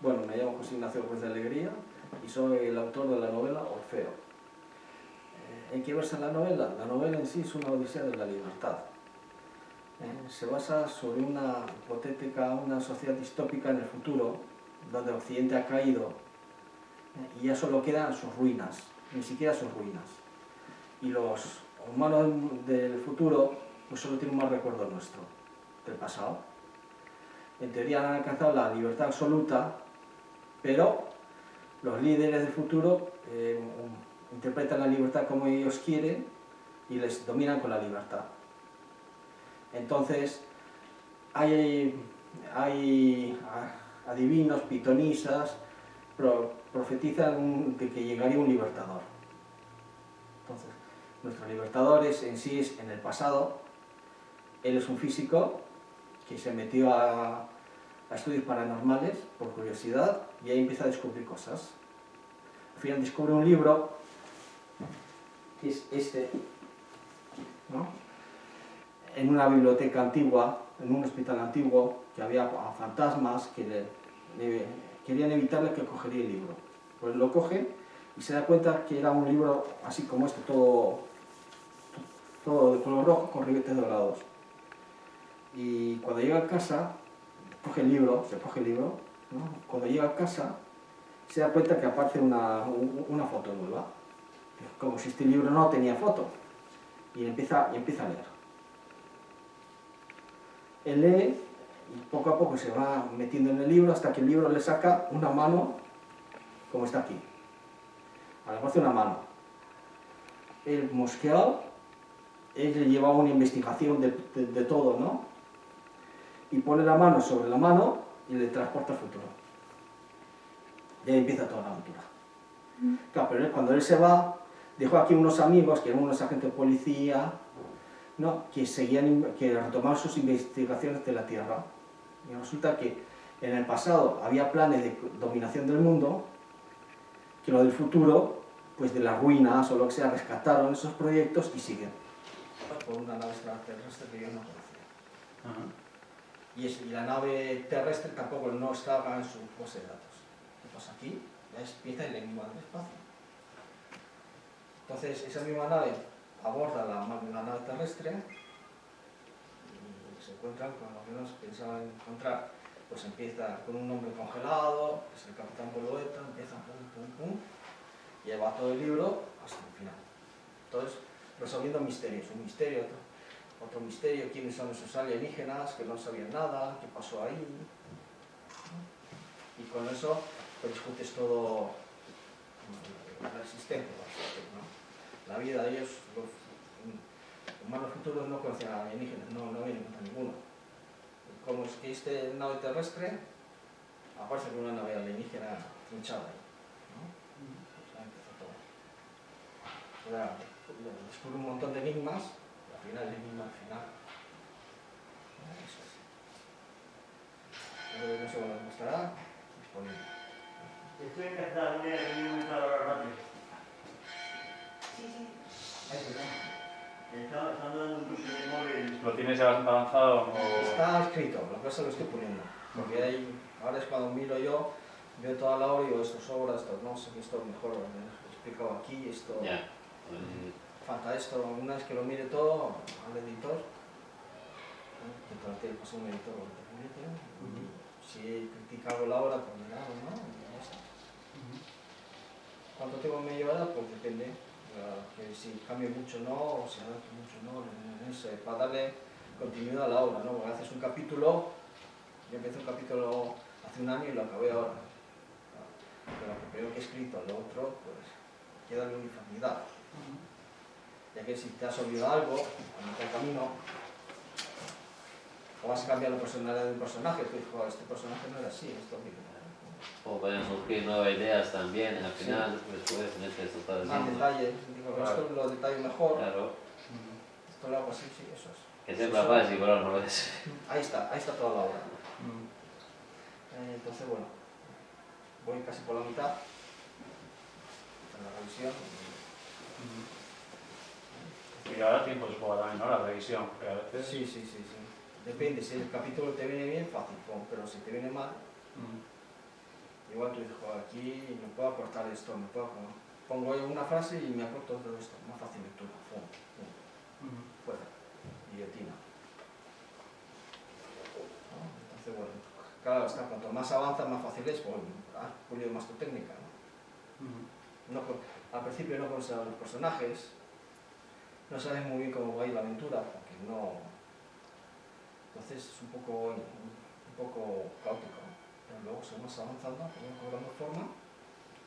Bueno, me llamo José Ignacio Ruiz de Alegría y soy el autor de la novela Orfeo. ¿En qué versa la novela? La novela en sí es una odisea de la libertad. Se basa sobre una hipotética, una sociedad distópica en el futuro, donde Occidente ha caído y ya solo quedan sus ruinas, ni siquiera sus ruinas. Y los humanos del futuro pues solo tienen un mal recuerdo nuestro, del pasado. En teoría han alcanzado la libertad absoluta, pero los líderes del futuro interpretan la libertad como ellos quieren y les dominan con la libertad. Entonces, hay adivinos, pitonisas, profetizan de que llegaría un libertador. Entonces, nuestro libertador en sí es en el pasado. Él es un físico que se metió a estudios paranormales por curiosidad y ahí empieza a descubrir cosas. Al final descubre un libro, que es este, ¿no? En una biblioteca antigua, en un hospital antiguo, que había fantasmas que querían evitarle que cogería el libro. Pues lo coge y se da cuenta que era un libro así como este, todo de color rojo con ribetes dorados. Y cuando llega a casa, se coge el libro, ¿no? Cuando llega a casa, se da cuenta que aparece una foto nueva, como si este libro no tenía foto, y empieza a leer. Él lee y poco a poco se va metiendo en el libro hasta que el libro le saca una mano, como está aquí. Ahora aparece una mano. Él mosqueado, él le llevaba una investigación de todo, ¿no? Y pone la mano sobre la mano y le transporta al futuro. Y ahí empieza toda la aventura. Claro, pero cuando él se va, dejó aquí unos amigos que eran unos agentes de policía, ¿no? que retomaban sus investigaciones de la Tierra. Y resulta que en el pasado había planes de dominación del mundo, que lo del futuro, pues de las ruinas o lo que sea, rescataron esos proyectos y siguen. Por una nave extraterrestre que yo no conocía. Y la nave terrestre tampoco no estaba en su base de datos. Pues aquí ya empieza el enigma del espacio. Entonces esa misma nave aborda la nave terrestre y se encuentran con lo que nos pensaban encontrar. Pues empieza con un hombre congelado, que es el capitán Bolueta, empieza pum, y va todo el libro hasta el final. Entonces, resolviendo misterios, un misterio, otro misterio, quiénes son esos alienígenas, que no sabían nada, qué pasó ahí. Y con eso pues discutes todo la existencia, ¿no? La vida de ellos, los humanos futuros no conocían a alienígenas, no había ninguno. Como es que este nave terrestre aparece con una nave alienígena hinchada ahí, ¿no? Pues ahí empezó todo. Descubre un montón de enigmas, y al final el enigma al final. Eso es. No sé cuándo estará disponible. Estoy encantado, voy a venir un ahora rápido. Sí. Ahí se llama. Están dando un curso de móvil. ¿Lo tienes avanzado o...? Está escrito, lo que pasa es que lo estoy poniendo. Porque ahora es cuando miro yo, veo toda la obra y digo, esto sobra, esto no sé qué, esto mejor lo he explicado aquí, esto... Ya. Falta esto, una vez que lo mire todo, al editor, que trate de pasar un editor independiente, y si he criticado la obra, pues mirad o no, y ya está. ¿Cuánto tiempo me llevará? Pues depende. Que si cambie mucho no, o si adapte mucho no, para darle continuidad a la obra, ¿no? Porque haces un capítulo, yo empecé un capítulo hace un año y lo acabé ahora. Pero lo primero que he escrito, lo otro, pues queda en uniformidad. Ya que si te has olvidado algo, a mitad del camino, o vas a cambiar la personalidad de un personaje, tú dices, este personaje no era así, esto O pueden surgir nuevas ideas también, al final, después, en este esto está más diciendo. detalles, digo, esto lo detallo mejor, Claro, esto lo hago así, sí, eso es. que siempre fácil, pero no lo es. Ahí está toda la obra. Entonces, bueno, voy casi por la mitad en la revisión. Y ahora tiempo supongo también, ¿no? La revisión, porque a veces... Sí. Depende, si el capítulo te viene bien, fácil, pero si te viene mal, Igual tú dices, "Joder, aquí me puedo acortar esto, me puedo... Pongo una frase y me acorto todo esto, más fácil lectura, pum, pum, fuera, guillotina. ¿No? Entonces, bueno, claro, está, cuanto más avanzas, más fácil es, pues has pulido más tu técnica, ¿no? Al principio no conoces a los personajes, no sabes muy bien cómo va a ir la aventura, porque no... Entonces es un poco caótico, ¿no? Pero luego según vas avanzando, vas cobrando forma,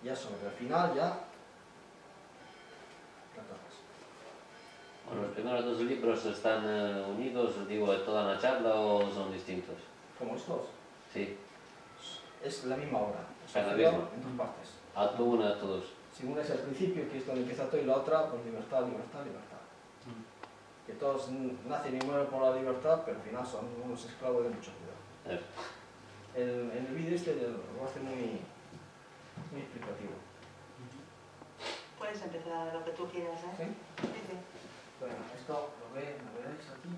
ya sobre el final ya la tocas. Bueno, los primeros dos libros están unidos, digo, de toda la charla o son distintos. Como estos, Sí, es la misma obra, o sea, Es la misma. en dos partes. acto 1, acto 2. Si una es el principio, que es donde empieza todo, y la otra, pues libertad, libertad, libertad. Que todos nacen y mueren por la libertad, pero al final son unos esclavos de mucho cuidado. Eso. En el vídeo este lo hace muy explicativo. Puedes empezar lo que tú quieras, ¿eh? ¿Sí? Sí, sí. Bueno, esto lo veis aquí.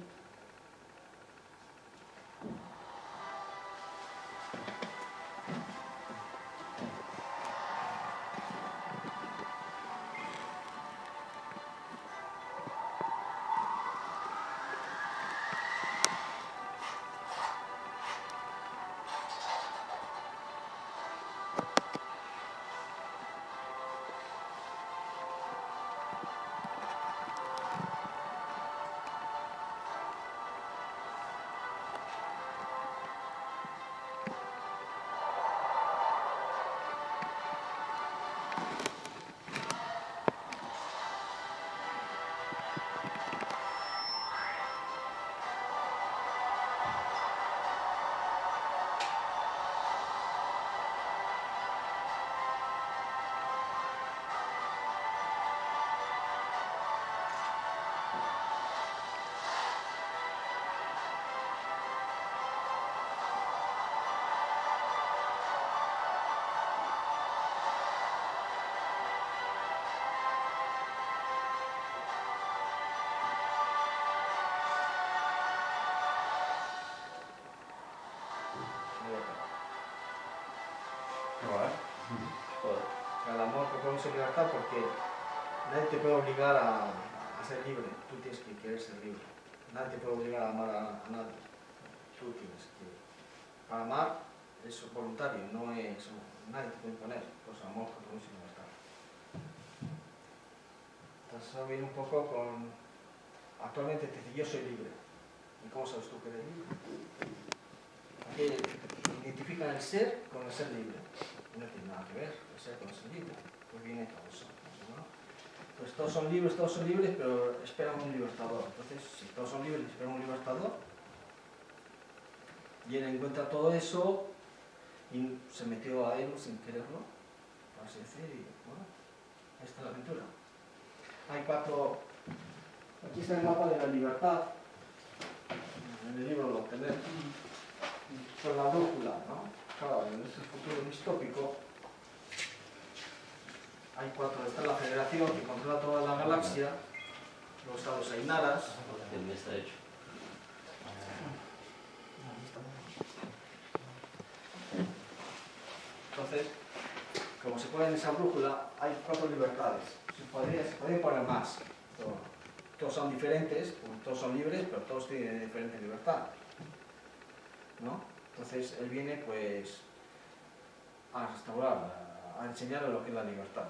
Qué guay. Joder. El amor que podemos en libertad, porque nadie te puede obligar a ser libre, tú tienes que querer ser libre. Nadie te puede obligar a amar a nadie, tú tienes que... Para amar es voluntario, no es... Nadie te puede imponer, pues amor que podemos en libertad. Entonces eso viene un poco con... Actualmente te dice, yo soy libre. ¿Y cómo sabes tú que eres libre? Aquí identifican el ser con el ser libre. No tiene nada que ver el ser con el ser libre. Pues viene todo eso, ¿no? Pues todos son libres, pero esperan un libertador. Entonces, si todos son libres y esperan un libertador, y él encuentra todo eso y se metió a él sin quererlo, por así decir, y bueno, ahí está la aventura. Hay 4... Aquí está el mapa de la libertad. En el libro lo tenéis. Con la brújula, ¿no? Claro, en ese futuro distópico hay 4. Está la Federación, que controla toda la galaxia. Luego están los Ainaras. El me está hecho. Entonces, como se pone en esa brújula, hay 4 libertades. Se podría poner más. Todos son diferentes, todos son libres, pero todos tienen diferente libertad, ¿no? Entonces él viene pues a restaurar, a enseñarle lo que es la libertad.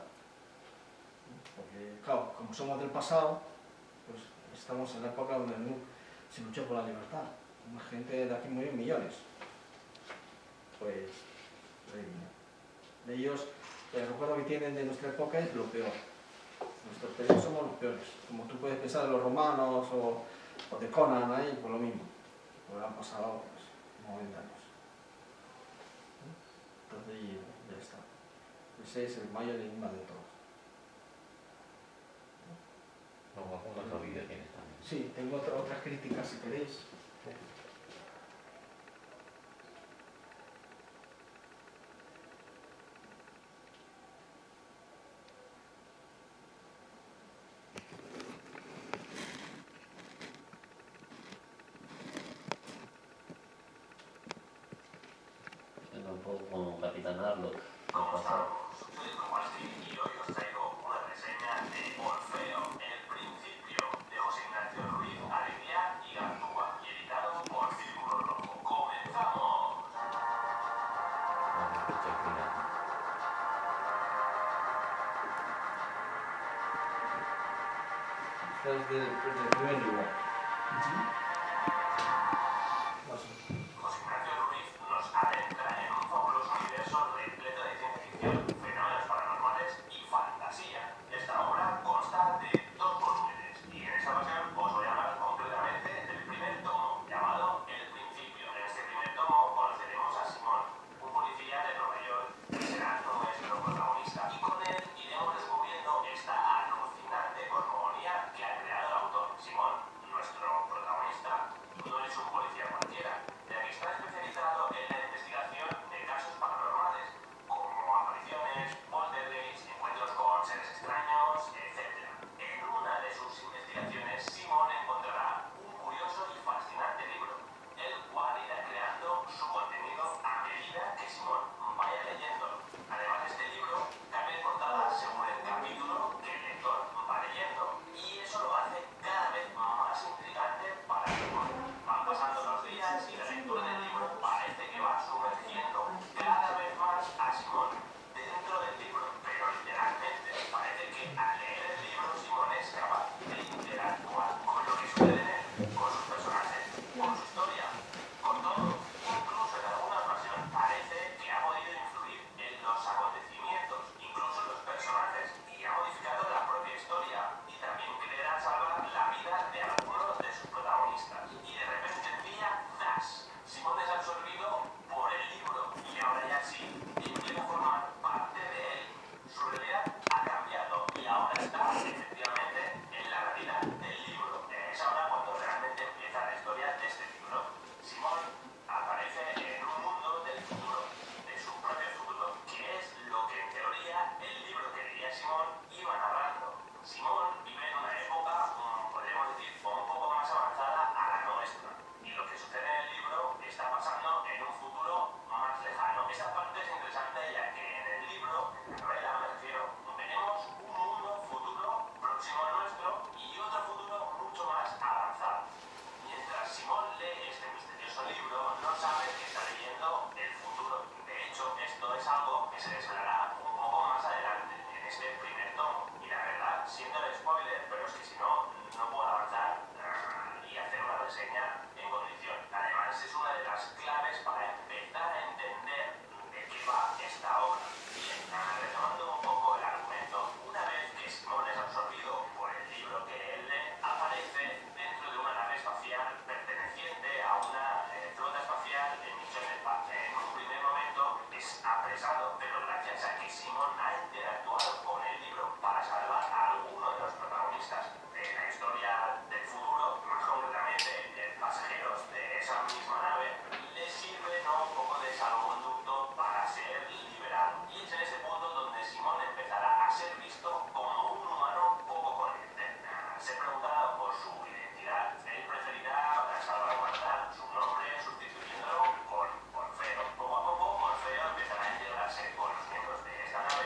Porque claro, como somos del pasado, pues estamos en la época donde se luchó por la libertad. La gente de aquí murió en millones. Pues de ahí viene. De ellos, el recuerdo que tienen de nuestra época es lo peor. Nuestros periodos somos los peores. Como tú puedes pensar en los romanos o de Conan ahí, pues lo mismo. Pues han pasado pues, 90 años. Entonces ya está. Ese es el mayor enigma de todos. Luego algún otro vídeo tienes también. Sí, tengo otras críticas si queréis. Venga, un poco o con Capitán Harlock del pasado. Soy Juan y hoy os traigo una reseña de Orfeo, el principio de José Ignacio Ruiz, Alegría y Ganzúa, y editado por Círculo Rojo. ¡Comenzamos! Escucha el final. Este es del primer libro. José Ignacio Ruiz nos adentra en un fabuloso universo repleto de ciencia ficción, fenómenos paranormales y fantasía. Esta obra consta de 2 volúmenes y en esta ocasión os voy a hablar concretamente del primer tomo, llamado El Principio. En este primer tomo conoceremos a Simón, un policía de Nueva York que será nuestro protagonista, y con él iremos descubriendo esta alucinante cosmogonía que ha creado el autor. Simón, nuestro protagonista, no es un policía cualquiera, ya que está especializado en la investigación de casos paranormales, como apariciones, poltergeists, encuentros con seres extraños, etc. En una de sus investigaciones, Simón encontrará un curioso y fascinante libro, el cual irá creando su contenido a medida que Simón vaya leyéndolo. Además, este libro cambia de portada según el capítulo que el lector va leyendo, y eso lo hace cada vez más intrigante para Simón. Van pasando los días y la lectura del libro parece que va sumergiendo cada vez más a Simón dentro del libro, pero literalmente parece que al leer el libro Simón es capaz de interactuar con lo que sucede en él, con sus personajes, con su historia, con todo. Incluso en alguna ocasión parece que ha podido influir en los acontecimientos, incluso en los personajes, y ha modificado la propia historia, y también creerá salvar la vida de algunos de sus protagonistas. Y de repente un día, ¡zas!, Simón es absorbido por el libro y ahora ya sí empieza a formar parte de él. Su realidad ha cambiado y ahora está efectivamente en la realidad del libro. Es ahora cuando realmente empieza la historia de este libro. Simón aparece en un mundo del futuro, de su propio futuro, que es lo que en teoría el libro que leía Simón iba narrando. Simón vive en una época, podríamos decir, un poco más avanzada a la nuestra, y lo que sucede en el libro está pasando en un futuro más lejano. Esta parte es interesante ya que en el libro, en la novela me refiero, tenemos un mundo futuro próximo a nuestro y otro futuro mucho más avanzado. Mientras Simón lee este misterioso libro, no sabe que está leyendo el futuro. De hecho, esto es algo que se desvelará un poco más adelante, en este primer tomo. Y la verdad, siendo el spoiler, pero es que si no, no puedo avanzar y hacer una reseña en condición. Además, es una de las claves para empezar a entender de qué va esta obra. Bien, retomando un poco el argumento, una vez que Simón es absorbido por el libro que él lee, aparece dentro de una nave espacial perteneciente a una flota espacial en misión de paz. En un primer momento es apresado, pero gracias a que Simón ha interactuado con el libro para salvar a alguno de los protagonistas de la historia del futuro, más concretamente pasajeros de esa misma nave, le sirve un poco de salvoconducto para ser liberado. Y es en ese punto donde Simón empezará a ser visto como un humano poco corriente. Se preguntará por su identidad. Él preferirá salvaguardar su nombre sustituyéndolo por Orfeo. Poco a poco Orfeo empezará a integrarse con los miembros de esta nave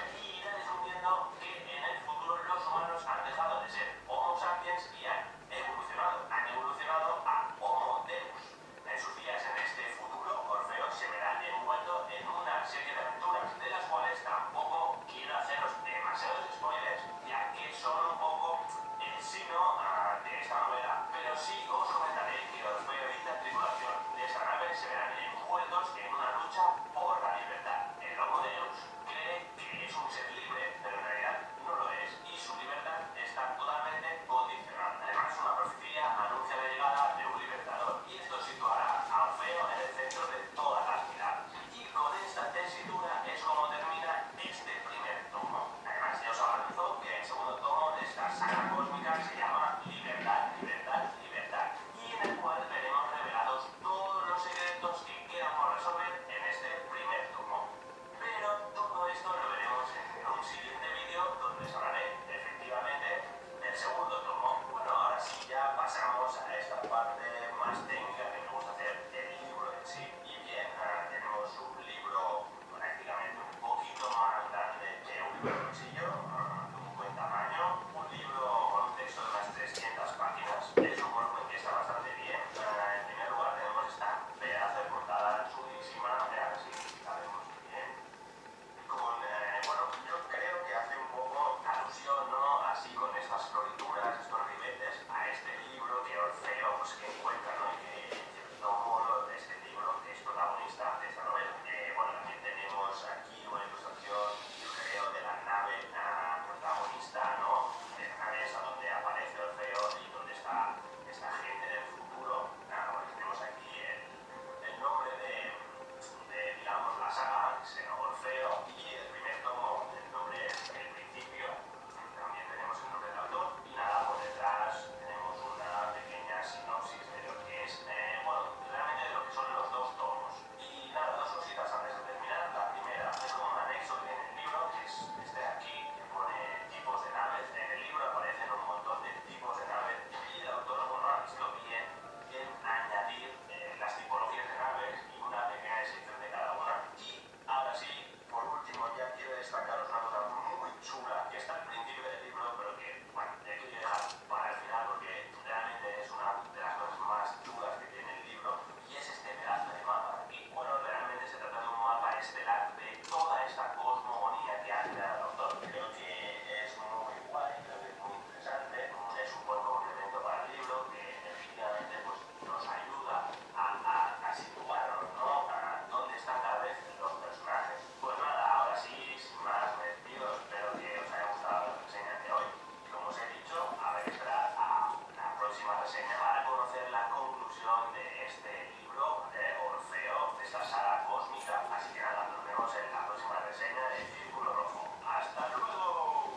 este libro, Orfeo, de esta saga cósmica. Así que nada, nos vemos en la próxima reseña de Círculo Rojo. ¡Hasta luego!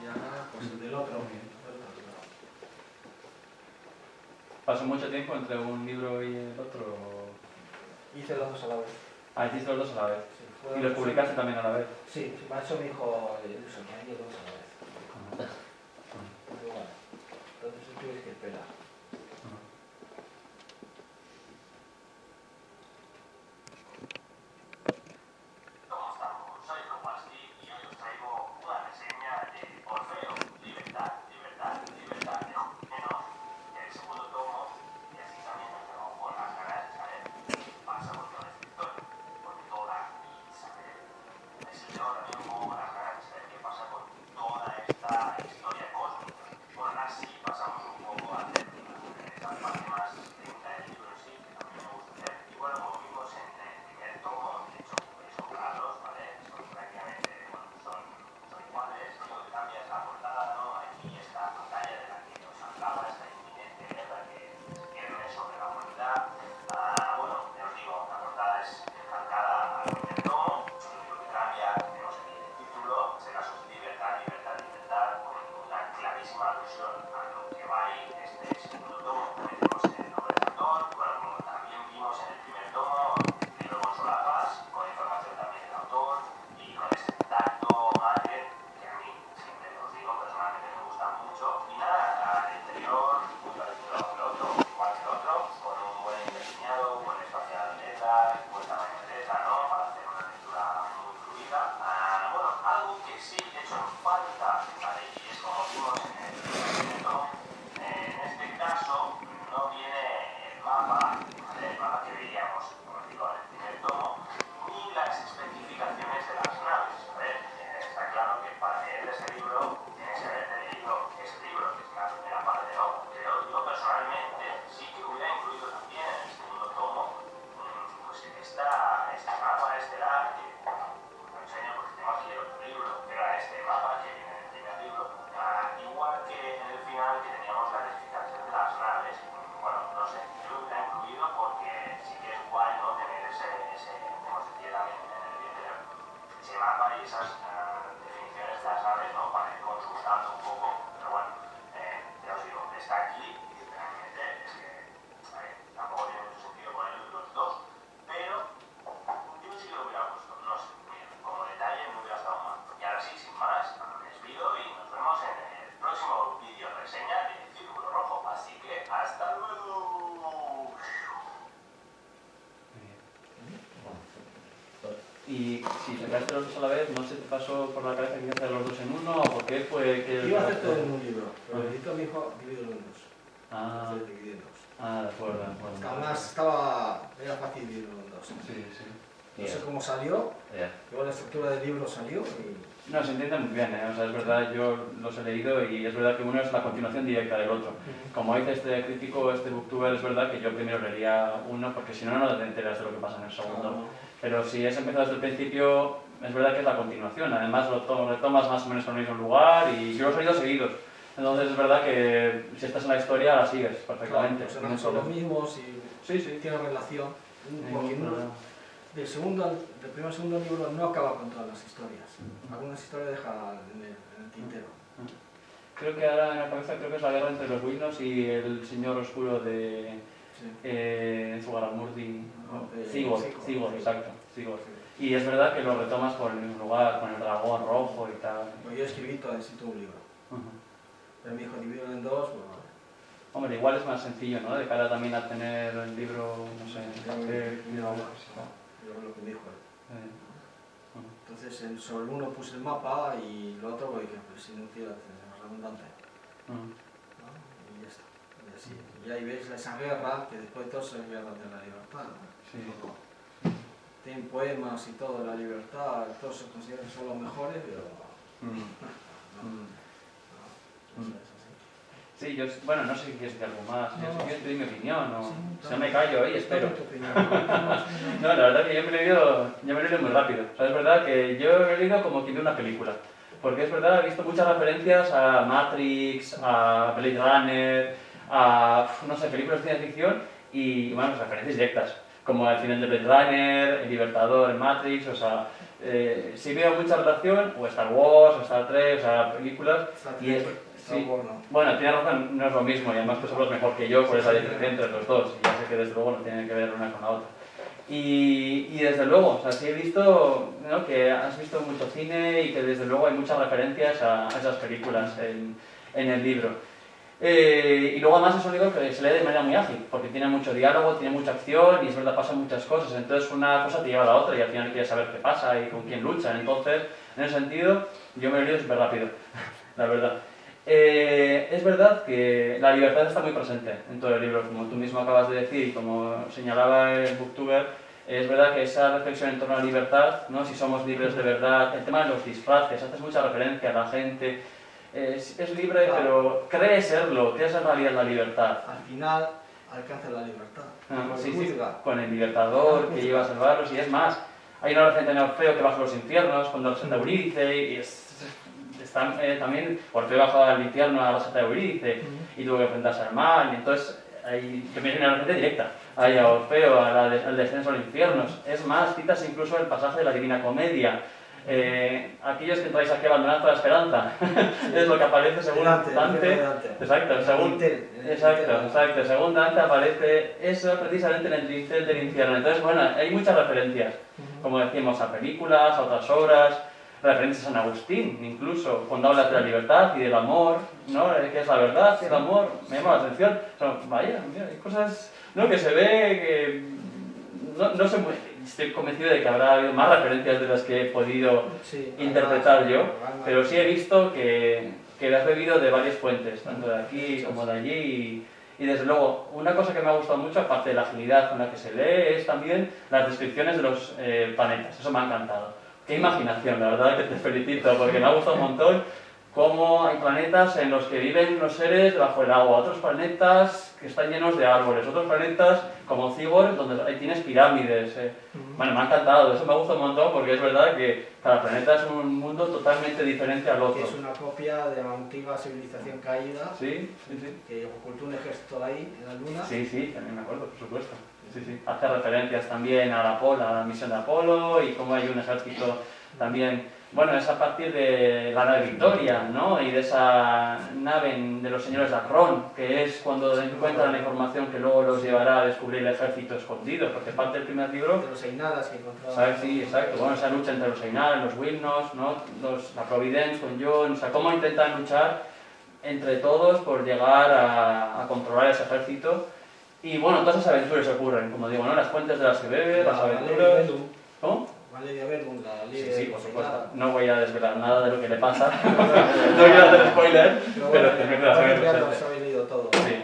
Y ahora, pues el del otro. ¿Pasó mucho tiempo entre un libro y el otro? Hice los dos a la vez. Ah, hiciste los dos a la vez. Sí, ¿Y los publicaste también a la vez? Sí, Macho me dijo, eso, que hay dos a la vez. Pero bueno, entonces tuve que esperar. ¿Cómo estamos? Soy Kowalski y hoy os traigo una reseña de Orfeo, Libertad, Libertad, Libertad de menos el segundo tomo, y así también nos quedamos con las ganas de saber qué pasa con toda esta historia, porque toda y saber es el ahora mismo las ganas de saber qué pasa con toda esta historia cósmica. Bueno, así pasamos un poco a hacer esa parte más lenta del libro en sí, que también me gusta hacer. Y bueno, como vimos en el primer tomo, de hecho, son claros, ¿vale? Son prácticamente, bueno, son iguales. Lo que cambia es la portada, ¿no? Aquí esta pantalla de la que os hablaba, esta inminente guerra que se viene sobre la humanidad. Bueno, ya os digo, la portada es calcada al primer tomo. Lo único que cambia, tenemos aquí el título, en este caso es Libertad, Libertad, Libertad, con una clarísima alusión a lo que va a ir este segundo tomo. También tenemos el nombre del autor, bueno, como también vimos en el primer tomo, libro con solapas, con información también del autor y con ese tacto market que a mí siempre os digo personalmente me gusta mucho. Y nada, al interior, muy parecido al otro, igual que el otro, con un buen diseñado, buen espacio de letras, buen tamaño de letra, ¿no? Para hacer una lectura muy fluida. Bueno, algo que sí he hecho en falta, ¿vale? Y es como vimos en el primer tomo, en este caso no viene el mapa, ¿vale? El mapa que veíamos, como os digo, en el primer tomo, ni las especificaciones de las naves, ¿vale? Está claro que para leer ese libro tienes que haberte leído ese libro, que es la primera parte, ¿no? Pero yo personalmente sí que hubiera incluido también en el segundo tomo, pues este mapa estelar que, bueno, lo enseño porque tengo aquí el otro libro, que era este mapa que viene en el primer libro. Igual que en el final que teníamos la identificación de las naves, bueno, no sé, yo lo hubiera incluido porque sí que es guay, ¿no? Tener como os decía también en el vídeo, ese mapa y esas definiciones de las naves, ¿no? Para ir consultando un poco, pero bueno, ya os digo, está aquí y realmente es que, a ver, tampoco tiene mucho sentido ponerlo los dos, pero yo sí lo hubiera puesto, no sé, mira, como detalle me hubiera estado mal. Y ahora sí, sin más, me despido y nos vemos en el próximo vídeo reseña de Círculo Rojo, así que ¡hasta luego! Y si sacaste los dos a la vez, ¿no se te pasó por la cabeza que ibas a hacer los dos en uno? ¿O por qué fue que...? Iba a hacer todo en un libro, pero el editor me dijo dividirlo en dos. Ah, Entonces dividí en dos. de acuerdo, de acuerdo. Además era fácil dividirlo en dos. Sí, sí. No sé cómo salió, Ya. luego la estructura del libro salió y... No, se entiende muy bien, ¿eh? O sea, es verdad, yo los he leído y es verdad que uno es la continuación directa del otro. Como dice este crítico, este booktuber, es verdad que yo primero leería uno porque si no, no te enteras de lo que pasa en el segundo. Pero si es empezado desde el principio, es verdad que es la continuación. Además, lo tomas más o menos con el mismo lugar y yo los he leído seguidos. Entonces, es verdad que si estás en la historia, la sigues perfectamente. Claro, pues son los mismos y Sí, sí. tienen relación. Porque Ningún problema. del primer al segundo libro no acaba con todas las historias. Algunas historias deja en el tintero. Creo que ahora en la cabeza creo que es la guerra entre los Windows y el señor oscuro de Zugarramurdi. Sigurd, exacto. Sigurd. Y es verdad que lo retomas por el mismo lugar, con el dragón rojo y tal. Pues yo escribí todo un libro. Pero me dijo dividirlo en dos, bueno, Hombre, igual es más sencillo, ¿no? De cara también a tener el libro, no sé, lo que me dijo él. Entonces sobre el uno puse el mapa y lo otro pues dije, pues si no quiero hacer redundante. ¿No? Y ya está. Y así. Y ahí veis esa guerra, que después de todo es la guerra de la libertad. ¿No? Sí. Tienen poemas y todo de la libertad, todos se consideran que son los mejores, pero no es así. Sí, yo, bueno, no sé si quieres decir algo más. No, Yo si quieres pedir mi opinión o... Sí, si no me callo ahí, espero. Tu opinión. No, la verdad que yo me lo he leído muy rápido. O sea, es verdad que yo lo he leído como quien ve una película. Porque es verdad, he visto muchas referencias a Matrix, a Blade Runner, a, no sé, películas de ciencia ficción. y bueno, referencias directas, como el final de Blade Runner, el Libertador, el Matrix, o sea, sí veo mucha relación, o Star Wars, o Star Trek, o sea, películas, y es, sí, bueno, tiene razón, no es lo mismo, y además tú sabes mejor que yo cuál es la diferencia entre los dos, y ya sé que desde luego no tienen que ver una con la otra. Y desde luego, o sea, sí he visto, ¿no?, que has visto mucho cine y que desde luego hay muchas referencias a esas películas en el libro. Y luego además es un libro que se lee de manera muy ágil, porque tiene mucho diálogo, tiene mucha acción y es verdad, pasan muchas cosas, entonces una cosa te lleva a la otra y al final quieres saber qué pasa y con quién luchan, entonces en ese sentido yo me lo he leído súper rápido, la verdad. Es verdad que la libertad está muy presente en todo el libro, como tú mismo acabas de decir y como señalaba el booktuber, es verdad que esa reflexión en torno a la libertad, ¿no?, si somos libres de verdad, el tema de los disfraces, haces mucha referencia a la gente, es libre, claro, pero cree serlo, ¿qué es en realidad la libertad? Al final alcanza la libertad. Sí, sí, con el libertador que lleva a salvarlos, y es más, hay una referencia en Orfeo que baja a los infiernos cuando se te Eurídice, y también Orfeo bajó al infierno a la seta de Eurídice y tuvo que enfrentarse al mal, y entonces hay también una referencia directa hay a Orfeo, al descenso a los infiernos. Es más, citas incluso el pasaje de la Divina Comedia. Aquellos que entráis aquí abandonad toda esperanza, es lo que aparece según Dante. Exacto, según Dante aparece eso precisamente en el dintel del infierno. Entonces, bueno, hay muchas referencias, como decimos, a películas, a otras obras, referencias a San Agustín, incluso, cuando habla de la libertad y del amor, ¿no? ¿Qué es la verdad? ¿Qué es el amor? Me llama la atención. O sea, vaya, mira, hay cosas, ¿no?, que se ve que no sé, estoy convencido de que habrá habido más referencias de las que he podido interpretar yo, pero sí he visto que has bebido de varias fuentes, tanto de aquí como de allí, y desde luego, una cosa que me ha gustado mucho, aparte de la agilidad con la que se lee, es también las descripciones de los planetas. Eso me ha encantado. Qué imaginación, la verdad que te felicito, porque me ha gustado un montón cómo hay planetas en los que viven los seres bajo el agua, otros planetas que están llenos de árboles, otros planetas como Cibor, donde ahí tienes pirámides. Bueno, me ha encantado, eso me gusta un montón porque es verdad que cada planeta es un mundo totalmente diferente al otro. Que es una copia de la antigua civilización caída, sí. que ocultó un ejército ahí en la Luna. Sí, también me acuerdo, por supuesto. Sí. Hace referencias también a la misión de Apolo y cómo hay un ejército también. Bueno, es a partir de la nave Victoria, ¿no?, y de esa nave de los señores de Akron, que es cuando encuentran la información que luego los llevará a descubrir el ejército escondido, porque parte del primer libro... De los Einadas que encontraban. Sí, exacto. Bueno, esa lucha entre los Einadas, los Wilnos, ¿no?, la Providence con John, o sea, cómo intentan luchar entre todos por llegar a controlar ese ejército. Y bueno, todas esas aventuras ocurren, como digo, ¿no?, las fuentes de las que bebe, las aventuras... ¿Cómo? Valeria Verdun, la líder. Sí, por supuesto. No voy a desvelar nada de lo que le pasa. No quiero hacer spoiler, pero es verdad. Sí.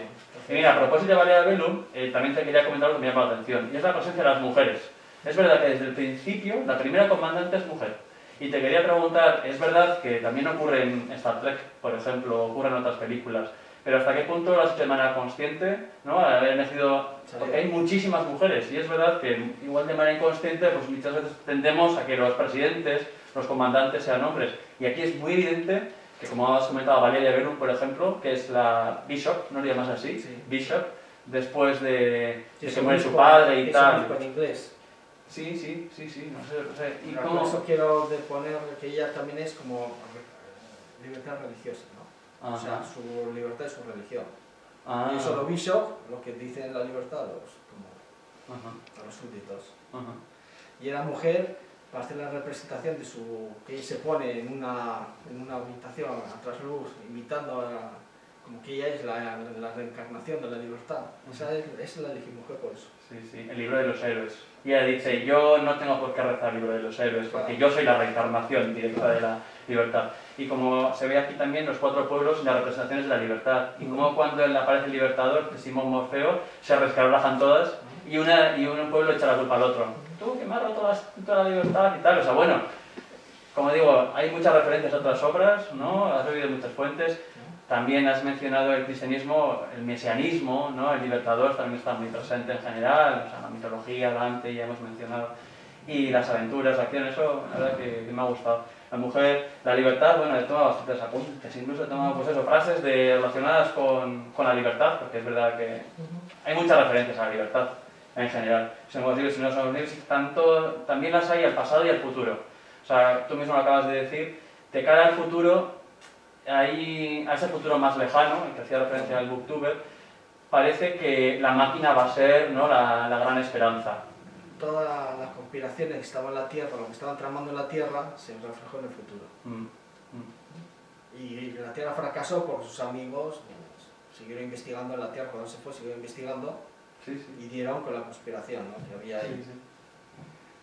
Y mira, a propósito de Valeria Verdun, también te quería comentar algo que me llama la atención, y es la presencia de las mujeres. Es verdad que desde el principio la primera comandante es mujer. Y te quería preguntar, es verdad que también ocurre en Star Trek, por ejemplo, ocurre en otras películas, pero ¿hasta qué punto lo has hecho de manera consciente, ¿no?, haber elegido? Porque hay muchísimas mujeres y es verdad que igual de manera inconsciente pues muchas veces tendemos a que los presidentes, los comandantes sean hombres. Y aquí es muy evidente que, como has comentado, Valeria Verdun, por ejemplo, que es la Bishop, ¿no le llamas así? Sí. Bishop, después de que muere su padre y tal. En inglés. Sí, no sé. Y por eso quiero poner que ella también es como libertad religiosa, ¿no? O sea, su libertad es su religión. Y eso lo Bishop, lo que dicen la libertad a los súbditos. Y era mujer para hacer la representación de su... que se pone en una habitación a trasluz, imitando como que ella es la reencarnación de la libertad. Esa es la mujer por eso. Sí, el libro de los héroes. Y ella dice, yo no tengo por qué rezar el libro de los héroes, porque yo soy la reencarnación directa de la libertad. Y como se ve aquí también, los 4 pueblos y las representaciones de la libertad. Y como cuando aparece el libertador, que Simón Morfeo, se resquebrajan todas y un pueblo echa la culpa al otro. Tú que me has roto toda la libertad y tal. O sea, bueno, como digo, hay muchas referencias a otras obras, ¿no? Has oído muchas fuentes. También has mencionado el cristianismo, el mesianismo, ¿no? El libertador también está muy presente en general, o sea, la mitología, Dante, ya hemos mencionado, y las aventuras, la acción, eso la verdad que me ha gustado. La mujer, la libertad, bueno, he tomado bastantes apuntes, incluso he tomado pues eso, frases relacionadas con la libertad, porque es verdad que hay muchas referencias a la libertad en general. Si no son libros, también las hay al pasado y al futuro. O sea, tú mismo lo acabas de decir, de cara al futuro, a ese futuro más lejano, el que hacía referencia al booktuber, parece que la máquina va a ser, ¿no?, la gran esperanza. Todas las conspiraciones que estaban en la Tierra, lo que estaban tramando en la Tierra, se reflejó en el futuro. Y la Tierra fracasó porque sus amigos siguieron investigando en la Tierra, cuando se fue siguieron investigando y dieron con la conspiración, ¿no?, que había ahí.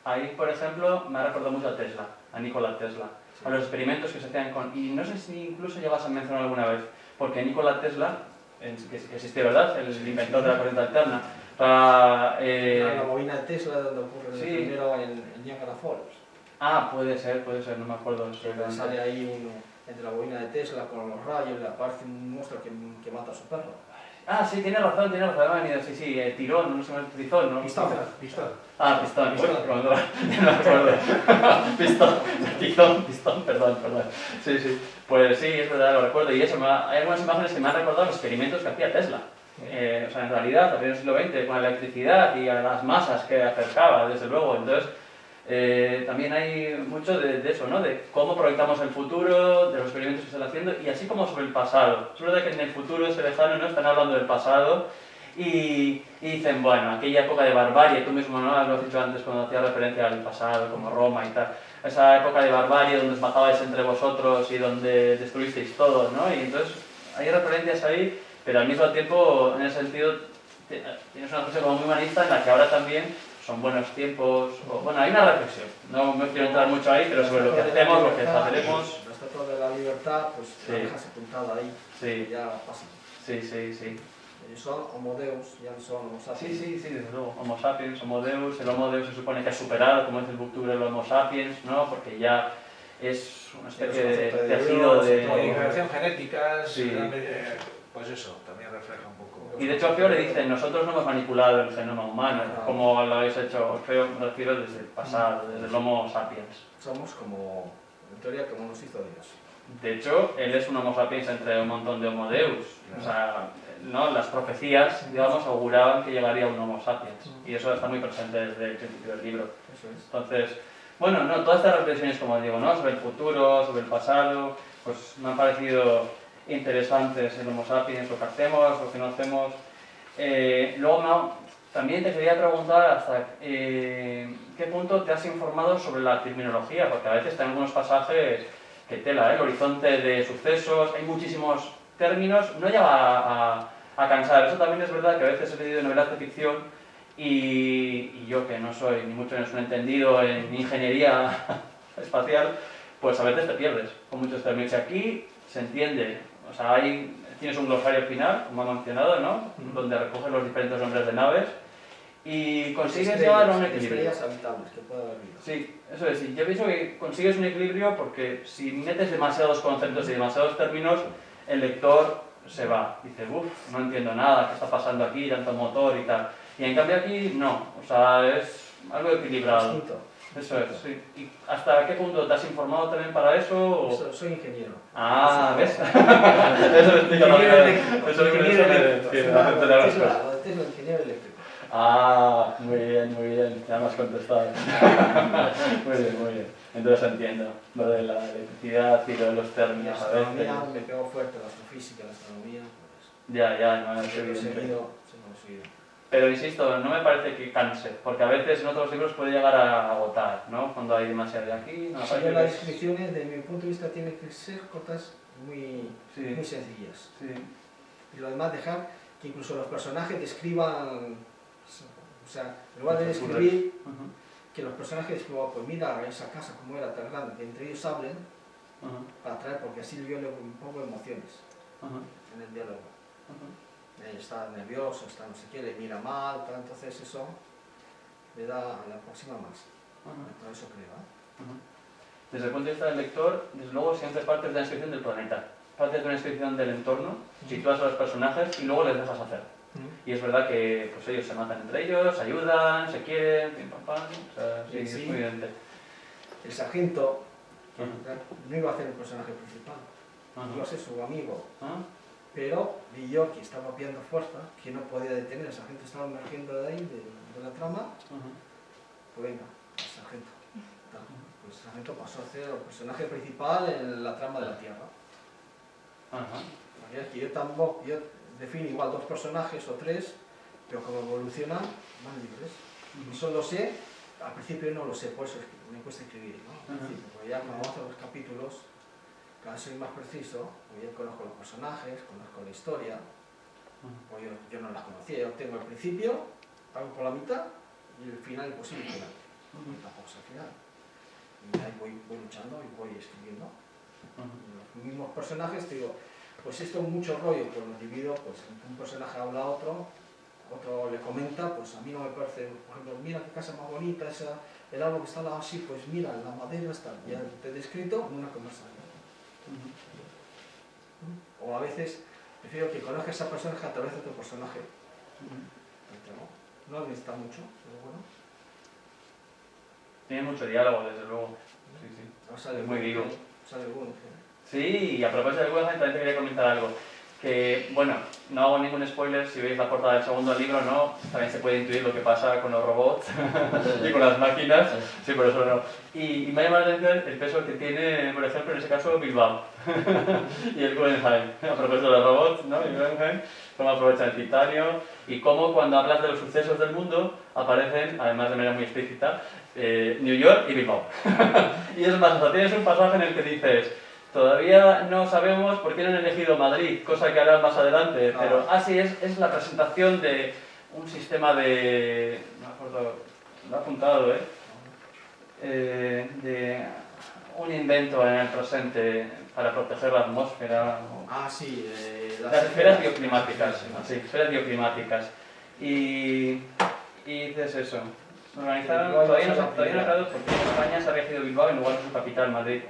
Ahí, por ejemplo, me ha recordado mucho a Tesla, a Nikola Tesla, a los experimentos que se hacían con... Y no sé si incluso llegas a mencionar alguna vez, porque Nikola Tesla, que existe, ¿verdad?, el inventor de la corriente alterna, la bobina de Tesla donde ocurre el primero en Niagara Falls. Ah, puede ser, no me acuerdo. Sale ahí entre la bobina de Tesla con los rayos, le aparece un monstruo que mata a su perro. Ah, sí, tienes razón, me ha venido, tirón, no sé, tizón, ¿no? Pistón. Ah, pistón, Pistón. No me acuerdo. Pistón, perdón. Sí. Pues sí, es verdad, lo recuerdo. Y eso, hay algunas imágenes que me han recordado los experimentos que hacía Tesla. O sea, en realidad, también en el siglo XX, con la electricidad y a las masas que acercaba, desde luego. Entonces, también hay mucho de eso, ¿no? De cómo proyectamos el futuro, de los experimentos que se están haciendo, y así como sobre el pasado. Es verdad que en el futuro ese lejano, ¿no?, están hablando del pasado y dicen, bueno, aquella época de barbarie, tú mismo, ¿no?, lo has dicho antes cuando hacías referencia al pasado, como Roma y tal, esa época de barbarie donde os matabais entre vosotros y donde destruisteis todo, ¿no? Y entonces hay referencias ahí, pero al mismo tiempo, en ese sentido, tienes una cosa como muy humanista en la que ahora también son buenos tiempos, bueno, hay una reflexión, no me quiero entrar mucho ahí, pero sobre lo que hacemos, lo que haceremos... La estatua de la libertad, pues la dejas sepultada ahí, y ya pasa. Sí. Ellos son Homo Deus, ya no son Homo sapiens. Sí, desde luego, Homo sapiens, Homo Deus, el Homo Deus se supone que ha superado, como dice el booktuber, el Homo sapiens, ¿no?, porque ya es una especie de tejido de... Modificación genética, Sí. Pues eso, también refleja un poco. Y de hecho Orfeo le dice, nosotros no hemos manipulado el genoma humano, como lo habéis hecho. Orfeo me refiero desde el pasado, desde el Homo sapiens. Somos como, en teoría, como nos hizo Dios. De hecho, él es un Homo sapiens entre un montón de Homo Deus. O sea, ¿no?, las profecías, digamos, auguraban que llegaría un Homo sapiens. Y eso está muy presente desde el principio del libro. Eso es. Entonces, bueno, no, todas estas reflexiones, como digo, ¿no?, sobre el futuro, sobre el pasado, pues me han parecido interesantes el Homo sapiens, lo que hacemos, lo que no hacemos. Luego también te quería preguntar hasta qué punto te has informado sobre la terminología, porque a veces hay algunos pasajes que tela, el horizonte de sucesos, hay muchísimos términos, no llega a cansar. Eso también es verdad que a veces he leído novelas de ficción y yo, que no soy ni mucho menos un entendido en ingeniería espacial, pues a veces te pierdes con muchos términos. Y aquí se entiende, o sea, tienes un glosario final, como ha mencionado, ¿no?, donde recoges los diferentes nombres de naves y consigues llevar un equilibrio. Estrellas habitables que puede haber vida. Sí, eso es. Yo pienso que consigues un equilibrio porque si metes demasiados conceptos y demasiados términos, el lector se va. Dice, no entiendo nada, ¿qué está pasando aquí? Tanto motor y tal. Y en cambio aquí no, o sea, es algo equilibrado. Distinto. Eso es, sí. ¿Y hasta qué punto te has informado también para eso? Soy ingeniero. Ah, ¿ves? Eso es ingeniero eléctrico. Eso es ingeniero eléctrico. Tesla, ingeniero eléctrico. Ah, muy bien, ya me has contestado. Muy bien. Entonces entiendo lo de la electricidad y lo de los La términos a veces. astronomía me pegó fuerte, la astrofísica, la astronomía, pues... Ya, no es Siempre he evidente. seguido. Pero insisto, no me parece que canse, porque a veces en otros libros puede llegar a agotar, ¿no? Cuando hay demasiado de aquí, no me Sí, parece las que... descripciones, de mi punto de vista, tienen que ser cortas, muy sencillas. Sí. Y lo demás, dejar que incluso los personajes describan, o sea, en lugar de describir, que los personajes describan, pues mira esa casa como era tan grande, que entre ellos hablen, para atraer, porque así yo le pongo emociones en el diálogo. Ella está nervioso, está no sé qué, le mira mal, tal, entonces eso le da a la próxima más. Todo eso creo. Desde el punto de vista del lector, desde luego siempre partes de la descripción del planeta, partes de una descripción del entorno, sitúas a los personajes y luego les dejas hacer. Y es verdad que pues, ellos se matan entre ellos, se ayudan, se quieren, pim pam pam, o sea, sí, es muy evidente. El sargento que no iba a ser el personaje principal, iba a ser su amigo. Pero vio que estaba pidiendo fuerza, que no podía detener, el sargento estaba emergiendo de ahí, de la trama, pues venga, el sargento. Pues el sargento pasó a ser el personaje principal en la trama de la Tierra. Es que yo defino igual 2 personajes o 3, pero como evolucionan, van libres. Y eso lo sé, al principio no lo sé, por eso me cuesta escribir, ¿no? Al principio, porque ya cuando avanzo los capítulos, cada vez soy más preciso, porque ya conozco los personajes, conozco la historia, pues yo no las conocía, yo tengo el principio, hago por la mitad, y el final imposible final. Y tampoco es el final. Y ahí voy luchando y voy escribiendo. Y los mismos personajes, te digo, pues esto es mucho rollo, pues lo divido, pues un personaje habla a otro le comenta, pues a mí no me parece, por ejemplo, mira qué casa más bonita, el árbol que está al lado así, pues mira, la madera está, ya te he descrito en una conversación. O a veces prefiero que conozca a esa persona que a través de otro personaje. No necesita mucho, pero bueno. Tiene mucho diálogo, desde luego. Es muy vivo. Sale bueno. Sí, y a propósito de Guggenheim también te quería comentar algo. Que, bueno, no hago ningún spoiler, si veis la portada del segundo libro, no, también se puede intuir lo que pasa con los robots y con las máquinas, sí, por eso no. Y me ha llamado la atención el peso que tiene, por ejemplo, en ese caso, Bilbao y el Guggenheim, a propósito de los robots, ¿no? Y Guggenheim, cómo aprovechan el titanio y cómo cuando hablas de los sucesos del mundo aparecen, además de manera muy explícita, New York y Bilbao. Y es más, o sea, tienes un pasaje en el que dices, todavía no sabemos por qué no han elegido Madrid, cosa que harán más adelante, pero sí, es la presentación de un sistema de... no me acuerdo, lo he apuntado, de un invento en el presente para proteger la atmósfera. Sí, las esferas bioclimáticas, sí, esferas bioclimáticas. Y dices eso, organizaron, todavía no ha aclarado por qué en España se ha elegido Bilbao en lugar de su capital, Madrid,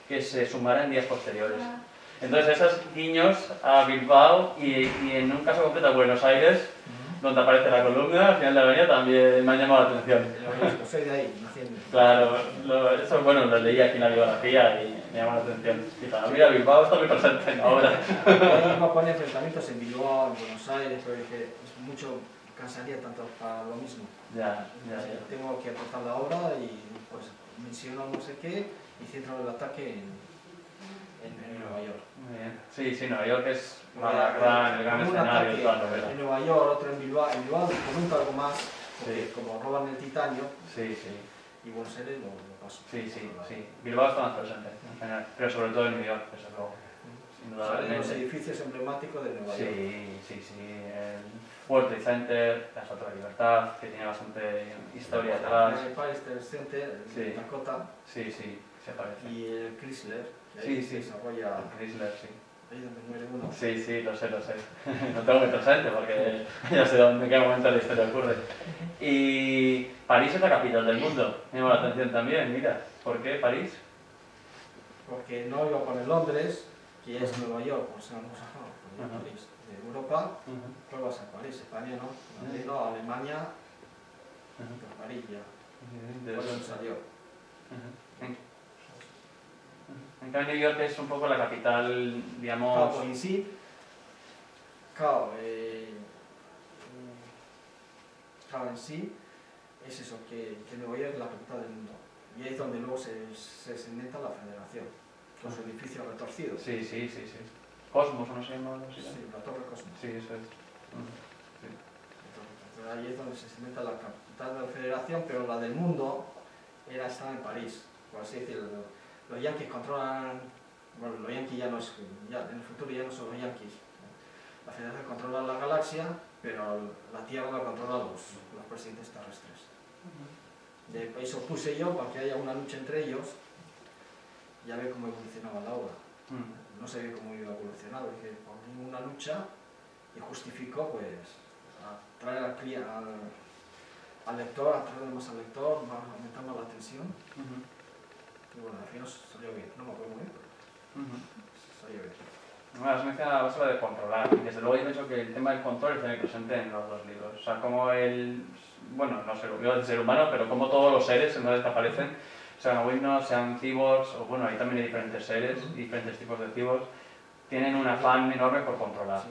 que se sumará en días posteriores. Entonces esos guiños a Bilbao y en un caso concreto a Buenos Aires, donde aparece la columna, al final de la avenida también me han llamado la atención. Soy de ahí, naciendo. Claro, eso bueno, lo leí aquí en la biografía y me llamó la atención. Y mira, Bilbao está muy presente en la obra. No pone enfrentamientos en Bilbao, en Buenos Aires, pero dije, es mucho, cansaría tanto para lo mismo. Ya. Tengo que aportar la obra y pues menciono no sé qué y centro el ataque en Nueva York. Muy bien. Sí, Nueva York es el gran escenario de toda la novela. En Nueva York, otro en Bilbao comento algo más, porque como roban el titanio, y Buenos Aires lo paso. Sí. Bilbao está más presente, en general, pero sobre todo en New York, desde luego. Salen los edificios emblemáticos de Nueva York. Sí. El World Trade Center, la Estatua de Libertad, que tiene bastante historia detrás. El Empire State Center, el Dakota. Sí, se parece. Y el Chrysler, que ahí se desarrolla... El Chrysler, sí. Ahí donde muere uno. Sí, lo sé. No tengo muy presente porque ya sé en qué momento de la historia ocurre. Y París es la capital del mundo. Me llama la atención también, mira. ¿Por qué París? Porque no iba a poner Londres, que es Nueva York, por ser París. De Europa, ¿cuál va a ser París? España, ¿no? Madrid, no, Alemania, pues París ya. Por eso salió. En cambio, New York es un poco la capital, digamos... Claro, pues en sí, en sí, es eso, que Nueva York es la capital del mundo. Y ahí es donde luego se inventa la federación, con sus edificios retorcidos. Sí. Cosmos, ¿no se llama así? Sí, la Torre Cosmos. Sí, eso es. Ahí es donde se inventa la capital de la federación, pero la del mundo estaba en París, por así decirlo. Los yanquis controlan, bueno, los yanquis ya no es, en el futuro ya no son los yanquis. La federación controla la galaxia, pero la Tierra la controlan los presidentes terrestres. De eso puse yo para que haya una lucha entre ellos, ya ve cómo evolucionaba la obra. No sabía cómo iba a evolucionar, dije, pongo una lucha y justifico, pues, atraer al lector, atraer más al lector, aumentar más la tensión. Y bueno, al final salió bien, no me acuerdo muy bien, pero salió bien. Bueno, has mencionado la cosa de controlar, y desde luego yo he dicho que el tema del control está muy presente en los 2 libros. O sea, como no sé, el ser humano, pero como todos los seres, una vez que aparecen, sean Windows, sean cyborgs, o bueno, ahí también hay diferentes seres, diferentes tipos de cyborgs, tienen un afán enorme por controlar. Sí.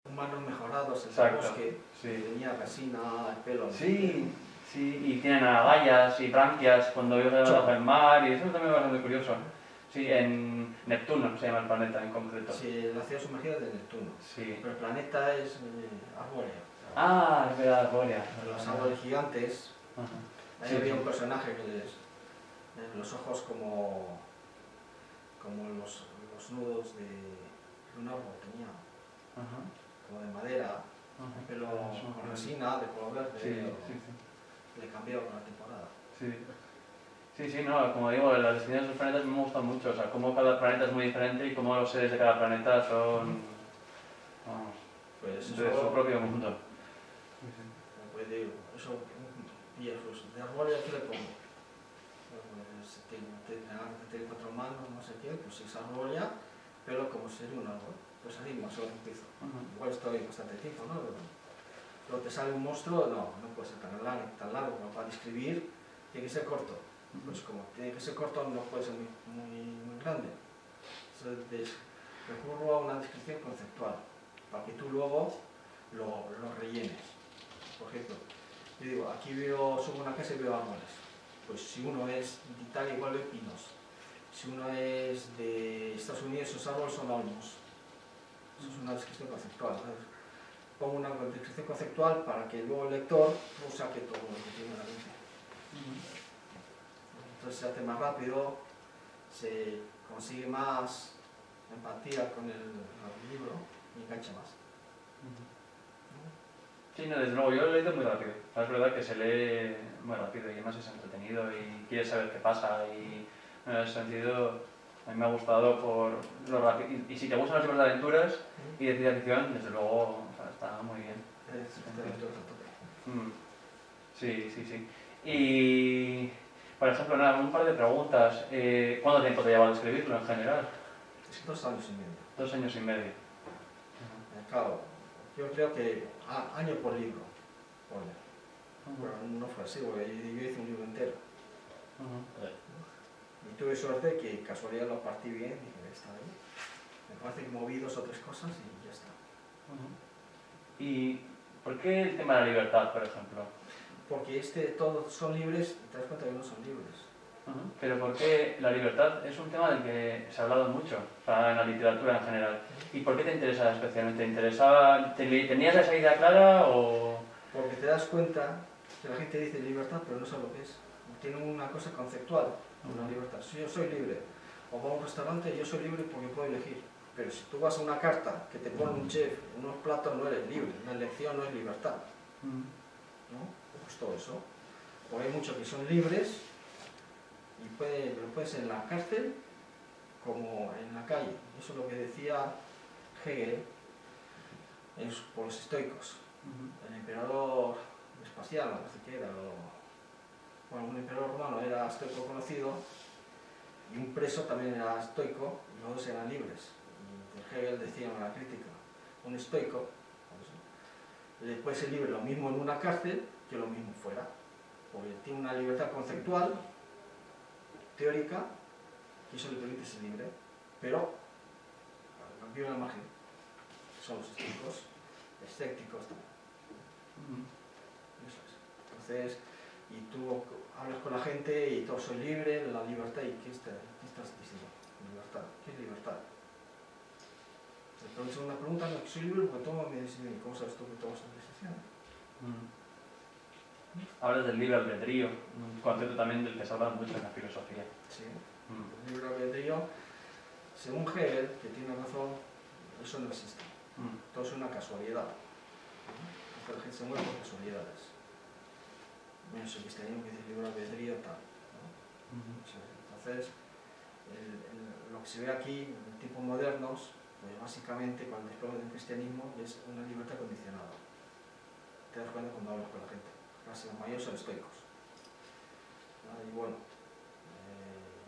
Humanos mejorados en el Exacto, bosque, sí. tenía resina, el pelo. Sí, sí, y tienen agallas y branquias cuando viven bajo el mar, y eso también es bastante curioso. Sí, en Neptuno se llama el planeta en concreto. Sí, la ciudad sumergida es de Neptuno. Sí. Pero el planeta es arbóreo. Ah, es verdad, Borea. Los árboles gigantes. Ajá. Ahí Sí, había sí. un personaje que les. Los ojos como los nudos de un árbol tenía, Ajá. como de madera, Ajá. el pelo Eso con me resina, de color verde, Sí, pero sí, sí. le cambiaba con la temporada. Sí. Sí, sí, no, como digo, las distinciones de los planetas me gustan mucho, o sea, cómo cada planeta es muy diferente y cómo los seres de cada planeta son, vamos, Pues de su propio mundo. pues digo, eso, viejos, de argolla, ¿qué le pongo? Pues tiene 4 manos, no sé qué, pues es argolla, pero como sería un árbol, pues ahí más o menos empiezo. Igual estoy bastante tiempo, ¿no? Pero te sale un monstruo, no puede ser tan largo como para describir, tiene que ser corto. Pues como tiene que ser corto, no puede ser muy grande. Entonces, recurro a una descripción conceptual, para que tú luego lo rellenes. Por ejemplo, yo digo, aquí subo una casa y veo árboles. Pues si uno es de Italia, igual veo pinos. Si uno es de Estados Unidos, esos árboles son olmos. Eso es una descripción conceptual, ¿sabes? Pongo una descripción conceptual para que luego el lector no saque todo lo que tiene en la mente. Entonces se hace más rápido, se consigue más empatía con el libro y engancha más. Sí, no, desde luego, yo lo he leído muy rápido. Es verdad que se lee muy rápido y además es entretenido y quieres saber qué pasa y en ese sentido a mí me ha gustado por lo rápido. Y si te gustan los libros de aventuras y de ciencia ficción, desde luego, o sea, está muy bien. Sí, sí, sí. Y, por ejemplo, nada, un par de preguntas. ¿Cuánto tiempo te lleva a escribirlo en general? Es 2 años y medio. 2 años y medio. Claro, yo creo que año por libro. Bueno, no fue así, porque yo hice un libro entero. Y tuve suerte que casualidad lo partí bien, dije, está ahí. Me parece que moví 2 o 3 cosas y ya está. ¿Y por qué el tema de la libertad, por ejemplo? Porque todos son libres y te das cuenta que no son libres. Pero ¿por qué la libertad es un tema del que se ha hablado mucho, o sea, en la literatura en general? ¿Y por qué te interesa especialmente? ¿Tenías esa idea clara o...? Porque te das cuenta que la gente dice libertad, pero no sabe lo que es. Tiene una cosa conceptual, una libertad. Si yo soy libre, o voy a un restaurante, yo soy libre porque puedo elegir. Pero si tú vas a una carta que te pone un chef, unos platos, no eres libre. Una elección no es libertad. ¿No? Pues todo eso. Porque hay muchos que son libres y lo puedes ser en la cárcel como en la calle. Eso es lo que decía Hegel por los estoicos. El emperador Vespasiano, no sé qué era, bueno, un emperador romano era estoico conocido y un preso también era estoico y los dos eran libres. Y Hegel decía en la crítica, un estoico le puede ser libre lo mismo en una cárcel que lo mismo fuera, porque tiene una libertad conceptual, teórica, que eso le permite ser libre, pero vive al margen. Son los estoicos, escépticos también. Eso es. Entonces, y tú hablas con la gente y todos soy libre, la libertad, ¿y qué estás diciendo? Libertad. ¿Qué es libertad? Entonces una pregunta, no, que soy libre porque tomo mi decisión. ¿Cómo sabes tú que tomas esa decisión? Hablas del libre albedrío, un concepto también del que se habla mucho en la filosofía. Sí. El libre albedrío, según Hegel, que tiene razón, eso no existe. Todo es una casualidad. La gente se mueve por casualidades. Menos el cristianismo que dice libre albedrío, tal. ¿No? Entonces, lo que se ve aquí, en tiempos modernos, pues básicamente cuando después del cristianismo es una libertad condicionada. Te das cuenta cuando hablas con la gente. Casi la mayoría son estoicos. Y bueno,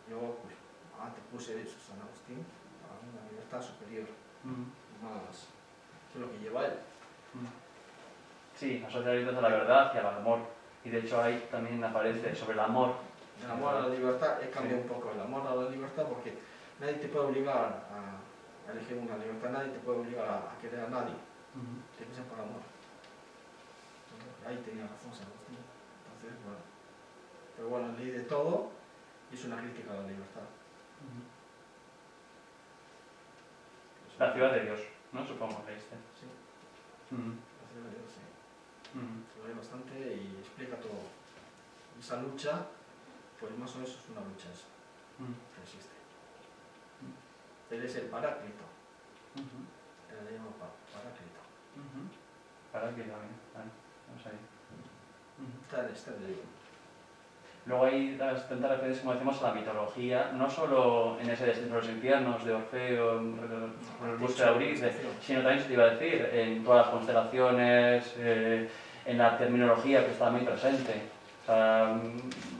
yo pues, antes puse eso, San Agustín, una libertad superior, más que lo que lleva él. Sí, asociar a la verdad y al amor. Y de hecho ahí también aparece sobre el amor. El amor a la libertad, he cambiado un poco el amor a la libertad porque nadie te puede obligar a elegir una libertad, nadie te puede obligar a querer a nadie. Tiene que ser por amor. Ahí tenía razón San Agustín. Entonces, bueno. Pero bueno, leí de todo y es una crítica a la libertad. La ciudad de Dios, ¿no? Supongo que leíste. Sí. La ciudad de Dios, sí. Lo leí bastante y explica todo. Esa lucha, pues más o menos es una lucha esa, que existe. Él es el Paráclito. Él le llama Paráclito. Paráclito también, vale. Vamos ahí. Está en el libro. Luego hay las tantas referencias, como decimos, a la mitología, no solo en ese Descenso de los infiernos de Orfeo, en el búsqueda de Euridice, sino también, se te iba a decir, en todas las constelaciones, en la terminología que está muy presente. O sea,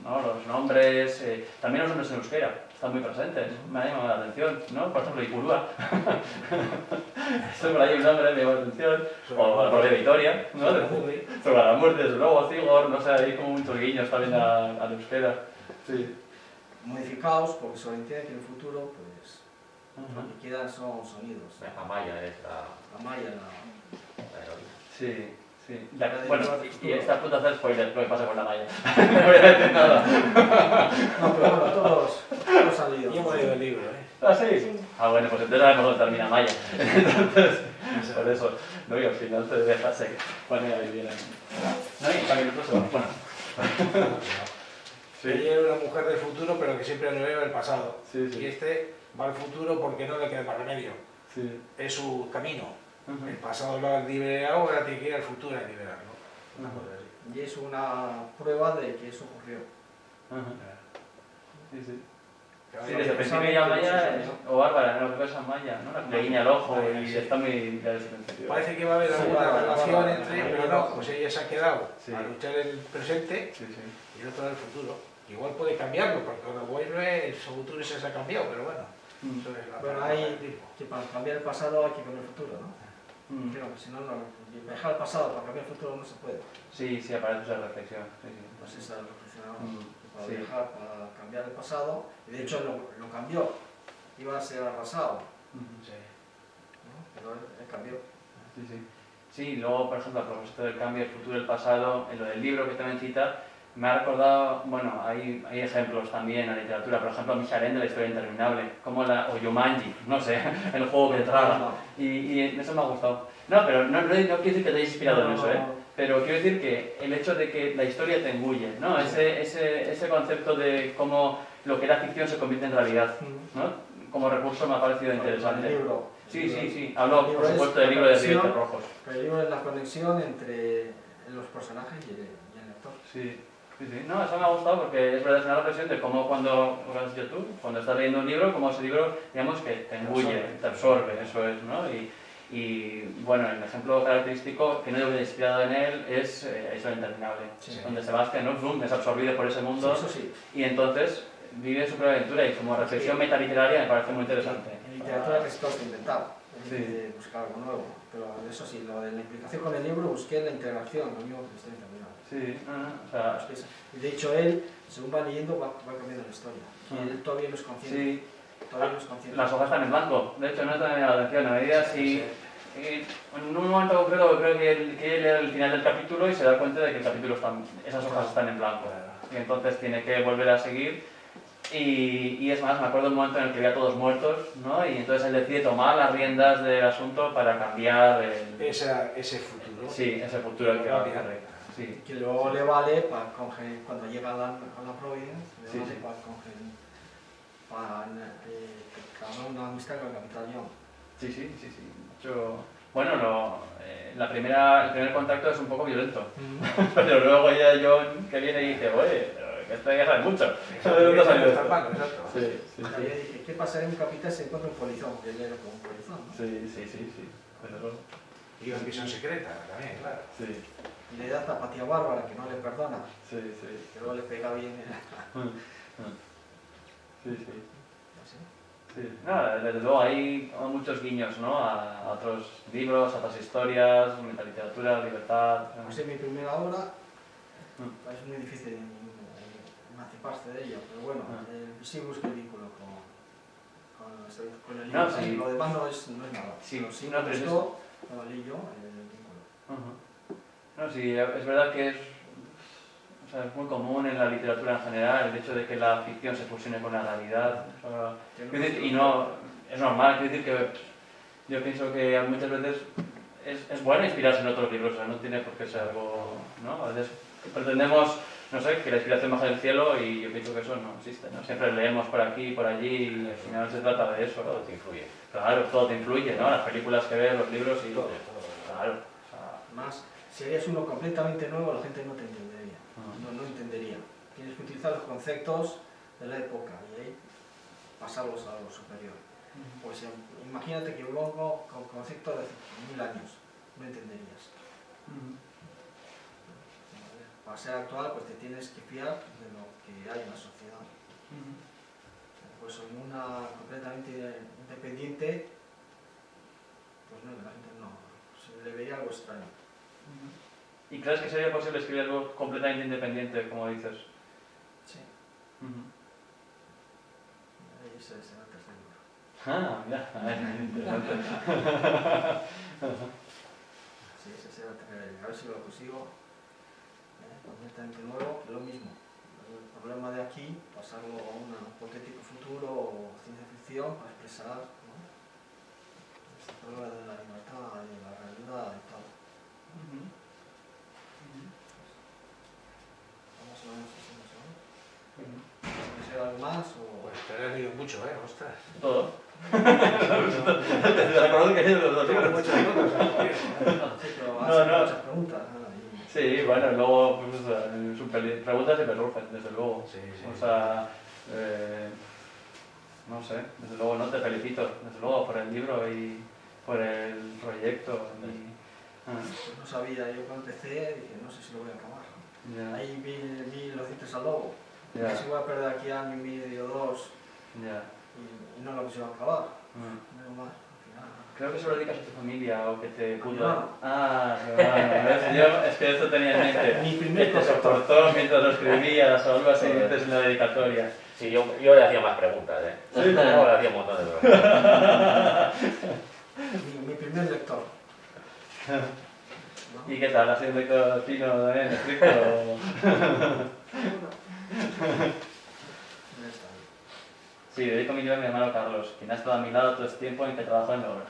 ¿no? Los nombres, también los nombres en euskera están muy presentes, me ha llamado la atención, ¿no? Por ejemplo, Ipurúa. Esto por ahí un nombre me llama la atención, o la propia Vitoria, ¿no? Sobre la muerte, desde luego, Cigor, no sé, hay como muchos guiños también al euskera. Sí. Modificados porque sobreentiende que en el futuro, pues, lo que quedan son sonidos. La Amaya es La malla, la heroína. Sí, sí. Bueno, y esta puta hacer spoiler, lo que pasa con la malla. No voy a decir nada. No, pero bueno, todos han leído. Yo hemos leído el libro, ¿eh? ¿Ah, sí? Ah, bueno, pues entonces sabemos dónde termina Maya. Entonces, por eso, no, y al final te dejas seco. Bueno, ya viene. No, y para que nosotros se va. Bueno. Sí. Ella era una mujer del futuro, pero que siempre anhela el pasado. Sí, sí. Y este va al futuro porque no le queda más remedio. Sí. Es su camino. Ujú. El pasado lo ha liberado, ahora tiene que ir al futuro a liberarlo. Una cosa así. Y es una prueba de que eso ocurrió. Ajá. Sí, sí. Que Sí, ahora desde el ya principio sabe ya que Maya, no o Bárbara, no, lo que es Maya, ¿no? Le guiña el ojo Vale, y sí. está muy... ya desde el principio. parece que va a haber Sí, alguna va, relación va, entre, va, pero va. no, pues ella se ha quedado Sí. a luchar en el presente Sí, sí. y el otro en el futuro. Igual puede cambiarlo, porque cuando vuelve, su futuro se ha cambiado, pero bueno. Mm. Eso es la Bueno, paradoja hay del tiempo. que para cambiar el pasado hay que cambiar el futuro, ¿no? Mm. Creo que si no, viajar al pasado para cambiar el futuro no se puede. Sí, sí, aparece esa reflexión. Sí, sí. Pues esa es la reflexión ahora. Mm. Para Sí. viajar, para cambiar el pasado, y de hecho lo cambió. Iba a ser arrasado, Mm. Sí. ¿no? Pero él cambió. Sí, sí. Sí, luego, por ejemplo, a propósito del cambio, el futuro, el pasado, en lo del libro que también cita, me ha recordado, bueno, hay ejemplos también en la literatura, por ejemplo, Michalén de la historia interminable, como o Jumanji, no sé, el juego que traga, No, y eso me ha gustado. No, pero no quiero decir que te hayas inspirado en eso, ¿eh? no, Pero quiero decir que el hecho de que la historia te engulle, ¿no? Ese concepto de cómo lo que era ficción se convierte en realidad, ¿no? Como recurso me ha parecido El interesante. libro. Sí, sí, sí. Hablo, El por libro es supuesto, del libro la de conexión. Dientes Rojos. El libro es la conexión entre los personajes y el lector. Sí, sí, sí. No, eso me ha gustado porque es verdad, es una reflexión de cómo cuando, lo que has dicho tú, cuando estás leyendo un libro, cómo ese libro, digamos, que te engulle, te absorbe, eso es, ¿no? Y bueno, el ejemplo característico que no debe inspirado en él es Historia Interminable, Sí. donde Sebastián, ¿no? Zoom, es absorbido por ese mundo Sí, eso sí. y entonces vive su propia aventura y como reflexión metaliteraria me parece muy interesante. En literatura que se todo está inventado. Sí. De buscar algo nuevo. Pero eso sí, lo de la implicación con el libro, busqué la integración, lo mismo que Historia Interminable. Sí, o sea, Y de hecho él, según va leyendo, va cambiando la historia. Y él todavía no es consciente. sí. Todavía no es consciente. Las hojas están en blanco, de hecho no te da la atención, a medida si... En un momento concreto creo que él quiere leer el final del capítulo y se da cuenta de que el capítulo esas hojas están en blanco. Y entonces tiene que volver a seguir. Y es más, me acuerdo de un momento en el que veía a todos muertos, ¿no? Y entonces él decide tomar las riendas del asunto para cambiar Ese futuro. Sí, ese futuro el que va a Cambiar. ocurrir. Sí. Que luego le vale para cuando llega a la Providence, le Sí, vale sí. para crear una amistad con el Capitán Young. Sí, sí, sí, sí. De hecho, bueno, el primer contacto es un poco violento. Pero luego ya John que viene y dice, oye, pero que esto ya sabe mucho. ¿De dónde ha salido esto? Exacto. Sí, sí, Y yo dije, ¿qué pasaría en un capitán si encuentra un polizón? Porque él era como un polizón, ¿no? sí, sí, sí, sí. Pero, Y una misión secreta también, claro. sí, Y le da tapatía bárbara que no le perdona, sí, sí. que luego le pega bien. Sí, sí. Así. Sí. No, desde luego hay muchos guiños, ¿no? A otros libros, a otras historias, la literatura, libertad. Pues en mi primera obra Mm. es muy difícil emanciparse de ello, pero bueno, sí busco el vínculo con el libro. No, sí. Lo demás no es nada. Sí, Pero sí no, me pero es gustó cuando leí yo el vínculo. Ujú. No, sí, es verdad que o sea, es muy común en la literatura en general el hecho de que la ficción se fusione con la realidad. O sea, quiero decir, y no, es normal, quiero decir que yo pienso que muchas veces es bueno inspirarse en otros libros, o sea, no tiene por qué ser algo, ¿no? A veces pretendemos, no sé, que la inspiración baje del cielo y yo pienso que eso no existe, ¿no? Siempre leemos por aquí, por allí y al final se trata de eso. Todo te influye. Claro, todo te influye, ¿no? Las películas que ves, los libros y... Todo. Claro. O sea, Además, si harías uno completamente nuevo, la gente no te entendería. Ujú. No entendería. Tienes que utilizar utilizar los conceptos de la época y ahí pasarlos a lo superior. Pues imagínate que yo pongo con conceptos de hace 1000 años, no entenderías. Para ser actual, pues te tienes que fiar de lo que hay en la sociedad. Pues en una completamente independiente, pues no, la gente no, se le vería algo extraño. ¿Y crees que sería posible escribir algo completamente independiente, como dices? Sí. Ahí se ve el tercer libro. Ah, mira, interesante. Sí, ese será el tercer libro. A ver si lo consigo. Completamente nuevo, lo mismo. El problema de aquí, pasarlo a un hipotético futuro o ciencia ficción para expresar, ¿no? Este problema de la libertad y la realidad y todo. Vamos a ver si nos vamos. ¿Quieres ver algo más o...? Pues te has leído mucho, ostras. Todo. Te acuerdo que yo los Tengo libros. muchas notas, Sí, pero No, hacen no. muchas preguntas. Sí, bueno, luego pues, preguntas siempre surgen, desde luego. Sí, sí. O sea, no sé, desde luego no te felicito, desde luego por el libro y por el proyecto. Y, Pues no sabía, yo cuando empecé dije, no sé si lo voy a acabar. ya, Ahí vi los dientes al lobo. ya, Si voy a perder aquí año y medio, 2, ya. y no lo consigo acabar. Menos mal, al final. Creo que se lo dedicas a tu familia o que te A mi pudo... hermano. Ah, tu hermano, ¿ves? Yo es que esto tenía en mente. Mi Que primer te concepto. soportó mientras lo escribías o algo así, dices en la dedicatoria. Sí, yo le hacía más preguntas, ¿eh? Sí, Yo le hacía un montón de preguntas. Mi primer lector. ¿No? ¿Y qué tal? ¿Has sido un lector fino también, estricto? Ya está. Sí, dedico mi libro a mi hermano Carlos, quien ha estado a mi lado todo este tiempo en que trabajo en la obra.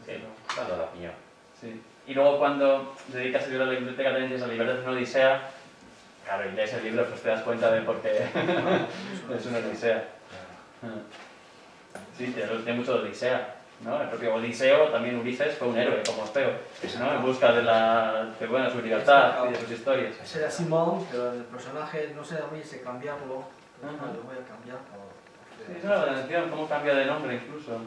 Sí, dando la opinión. Sí. Y luego cuando dedicas el libro a la biblioteca también tienes La libertad de una odisea. Claro, y lees el libro pues te das cuenta de por qué es una odisea. Sí, tiene mucho de odisea, ¿no? El propio Odiseo, también Ulises, fue un héroe como Orfeo, ¿no? En busca de su libertad y de sus historias. Ese era Simón, pero el personaje, no sé a mí si cambiarlo, pero Ajá. lo voy a cambiar por... Sí, es una atención, cómo cambia de nombre incluso.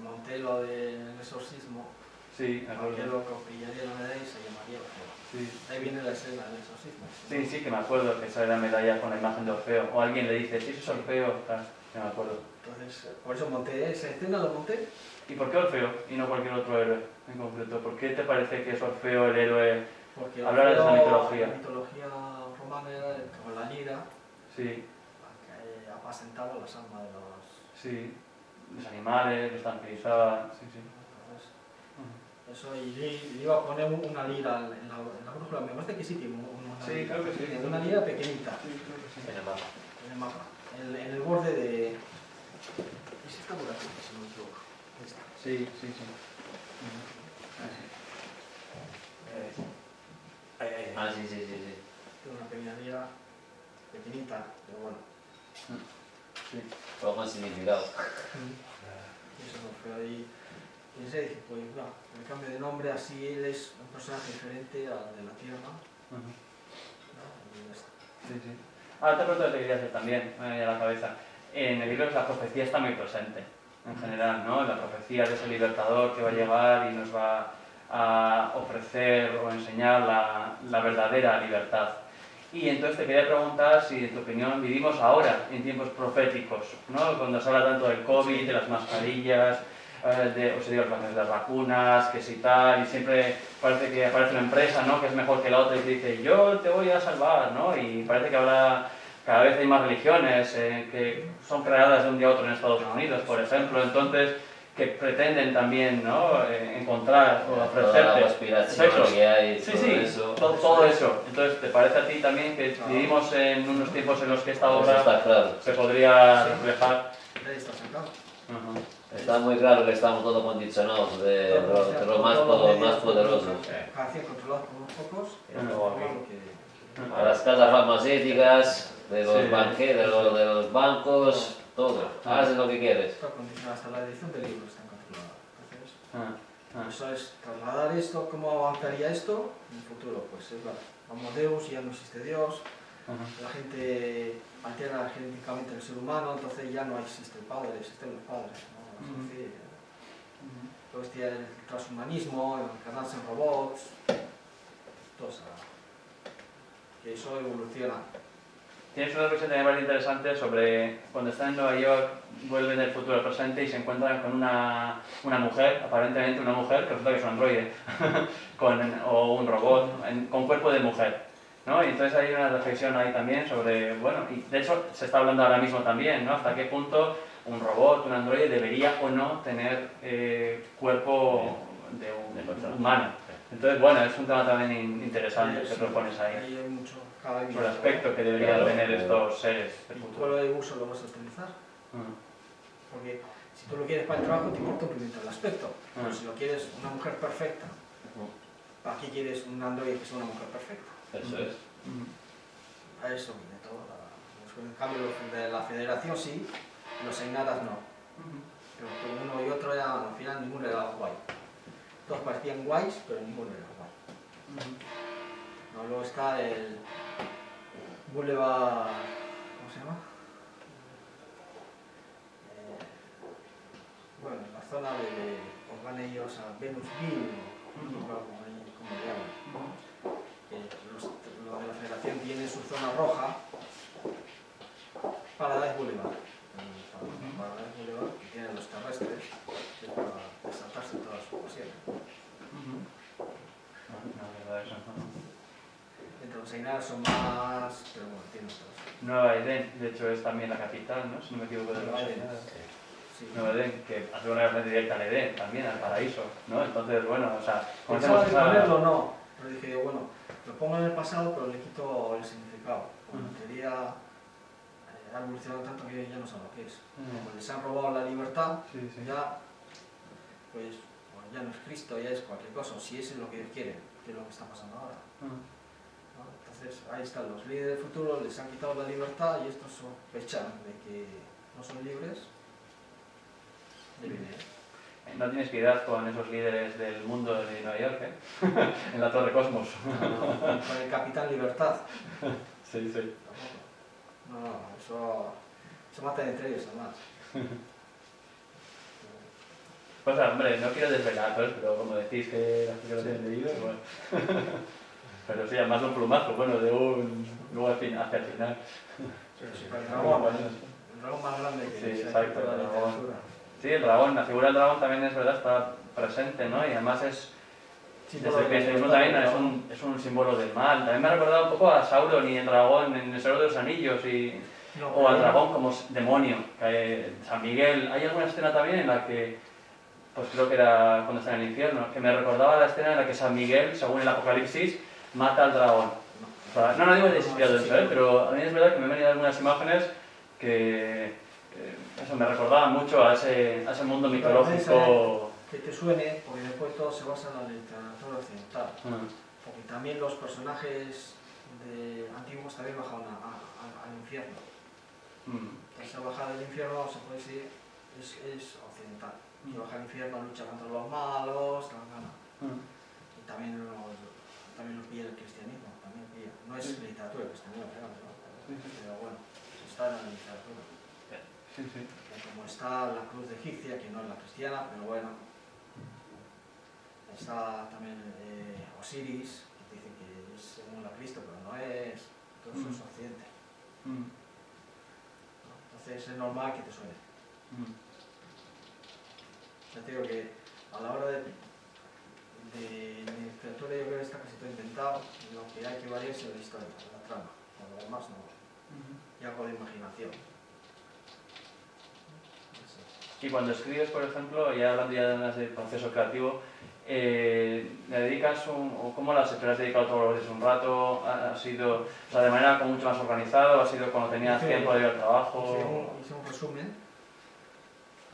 Monté lo del exorcismo, Sí, me aunque acuerdo. lo copiaría lo de ahí, se llamaría Orfeo. Sí. Ahí viene la escena del exorcismo. Sí, sí, que me acuerdo que sale la medalla con la imagen de Orfeo. O alguien le dice, sí, eso es Orfeo, tal. Ya me acuerdo. Entonces, por eso monté esa escena, lo monté. ¿Y por qué Orfeo y no cualquier otro héroe en concreto? ¿Por qué te parece que es Orfeo el héroe? Porque Hablar de esa Orfeo, mitología. La mitología romana era con la lira, Sí, que apacentaba las almas de los... sí. Los animales, los tranquilizaban, sí, sí. Entonces, eso, y le iba a poner una lira en la brújula, me parece que sí tiene una Sí, lira. creo que sí. Una lira pequeñita Sí, creo que sí. En el mapa. en el mapa, en el borde de... ¿Es esta por aquí, si no me equivoco? Esta. Sí, sí, sí. Ah, sí, sí, sí, sí. Tiene una pequeña lira, pequeñita, pero bueno. Sí. Todo con significado. Y eso no fue ahí. Y ese dije, pues va, el cambio de nombre, así él es un personaje diferente al de la Tierra. Ujú. ¿No? Y ya está. Sí, sí. Otra pregunta que te quería hacer también, me viene a la cabeza. En el libro la profecía está muy presente, en general, ¿no? La profecía de ese libertador que va a llegar y nos va a ofrecer o enseñar la verdadera libertad. Y entonces te quería preguntar si, en tu opinión, vivimos ahora en tiempos proféticos, ¿no? Cuando se habla tanto del COVID, de las mascarillas, de las vacunas, que si tal, y siempre parece que aparece una empresa, ¿no? Que es mejor que la otra y te dice, yo te voy a salvar, ¿no? Y parece que ahora cada vez hay más religiones que son creadas de un día a otro en Estados Unidos, por ejemplo, entonces que pretenden también, ¿no? Encontrar o Toda la ofrecerte conspiración sexos. que hay, Sí, todo sí, eso. todo eso. Entonces, ¿te parece a ti también que vivimos en unos tiempos en los que esta Eso obra está claro. se podría Sí. reflejar? Ahí está sentado. Ujú. Está muy claro que estamos todos condicionados de lo más poderoso. Cada quien controlado por unos pocos, Ah, todo ok. lo que... A las casas farmacéuticas, de los, Sí. de los bancos, todo. Haces lo que quieres. Está condicionado hasta la edición del libro, está controlada. Entonces, Ah. Eso es trasladar esto, cómo avanzaría esto en el futuro. Pues es verdad, Homo Deus, ya no existe Dios, la gente altera genéticamente el ser humano, entonces ya no existe el padre, existen los padres, ¿no? Es decir, luego está el transhumanismo, el encarnarse en robots, todo eso, que eso evoluciona. Tienes una reflexión también bastante interesante sobre cuando están en Nueva York, vuelven del futuro al presente y se encuentran con una mujer, aparentemente una mujer, que resulta que es un androide, o un robot, con cuerpo de mujer, ¿no? Y entonces hay una reflexión ahí también sobre, bueno, y de hecho se está hablando ahora mismo también, ¿no? Hasta qué punto un robot, un androide debería o no tener cuerpo de un humano. Entonces, bueno, es un tema también interesante que propones ahí. Ahí hay mucho, Sobre el aspecto que deberían tener estos seres del ¿cuál futuro. de uso lo vas a utilizar? Porque si tú lo quieres para el trabajo, te importa un pimiento el aspecto. Pero si lo quieres una mujer perfecta, ¿para qué quieres un androide que sea una mujer perfecta? Eso es. A eso viene todo. En cambio, los de la federación sí, los Einadas no. Pero uno y otro ya, al final ninguno era guay. Todos parecían guays, pero ninguno era guay. No, luego está el Boulevard, ¿cómo se llama? Bueno, en la zona de, pues van ellos a Venusville, no recuerdo cómo le llaman. Los de la federación tienen su zona roja, Paradise Boulevard. Paradise Boulevard, que tienen los terrestres, que es para desatarse toda su pasión. Entre los Einadas son más, pero bueno, tienen todos. Nueva Edén, de hecho, es también la capital, ¿no? Si no me equivoco de los Einadas. Sí. Nueva Edén, que hace una referencia directa al Edén, también, al paraíso, ¿no? Entonces, bueno, o sea, Pensaba conocemos de esa... ponerlo no, pero dije, bueno, lo pongo en el pasado, pero le quito el significado. Como en teoría ha evolucionado tanto que ya no sabe lo que es. Como les han robado la libertad, Sí, sí. ya, pues, bueno, ya no es Cristo, ya es cualquier cosa, o si es lo que Dios quiere, que es lo que está pasando ahora. ¿No? Entonces, ahí están los líderes del futuro, les han quitado la libertad y estos sospechan de que no son libres. De bien, No tienes piedad con esos líderes del mundo de Nueva York, ¿eh? En la Torre Cosmos. Con el Capitán Libertad. Sí, sí. No, eso se matan entre ellos, además. Pues hombre, no quiero desvelaros, pero como decís que lo tienen leído, bueno. Pero sí, además un plumazo, bueno, de luego hacia el final. El dragón más grande que Sí, se ha exacto, escrito en la el dragón. literatura. Sí, el dragón, la figura del dragón también es verdad, está presente, ¿no? Y además es, desde el cristianismo también es un símbolo del mal. También me ha recordado un poco a Sauron y el dragón en el Señor de los Anillos, o al dragón como demonio. San Miguel, hay alguna escena también en la que, pues creo que era cuando está en el infierno, que me recordaba la escena en la que San Miguel, según el Apocalipsis, mata al dragón. O sea, no digo de inspirado eso, pero a mí es verdad que me han venido algunas imágenes que eso me recordaba mucho a ese mundo mitológico. Que te suene, porque después todo se basa en la literatura occidental. Porque también los personajes antiguos también bajaban al infierno. Entonces, bajar del infierno, se puede decir, es occidental. Que baja al infierno, lucha contra los malos, y también lo pilla el cristianismo. También pilla. No es literatura el cristianismo, pero bueno, está en la literatura. Sí, sí. Como está la cruz de egipcia, que no es la cristiana, pero bueno. Está también Osiris, que dice que es según la Cristo, pero no es. Todo eso es occidente. Entonces es normal que te suene. Ya te digo que a la hora de literatura yo creo que está casi todo inventado, y lo que hay que variar es la historia, la trama. Por lo demás no. Y algo de imaginación. Y cuando escribes, por ejemplo, ya hablando ya más del proceso creativo, ¿le dedicas o cómo le has dedicado todos los días un rato? ¿Ha sido, o sea, de manera como mucho más organizado? ¿Ha sido cuando tenías tiempo de ir al trabajo? Hice un resumen,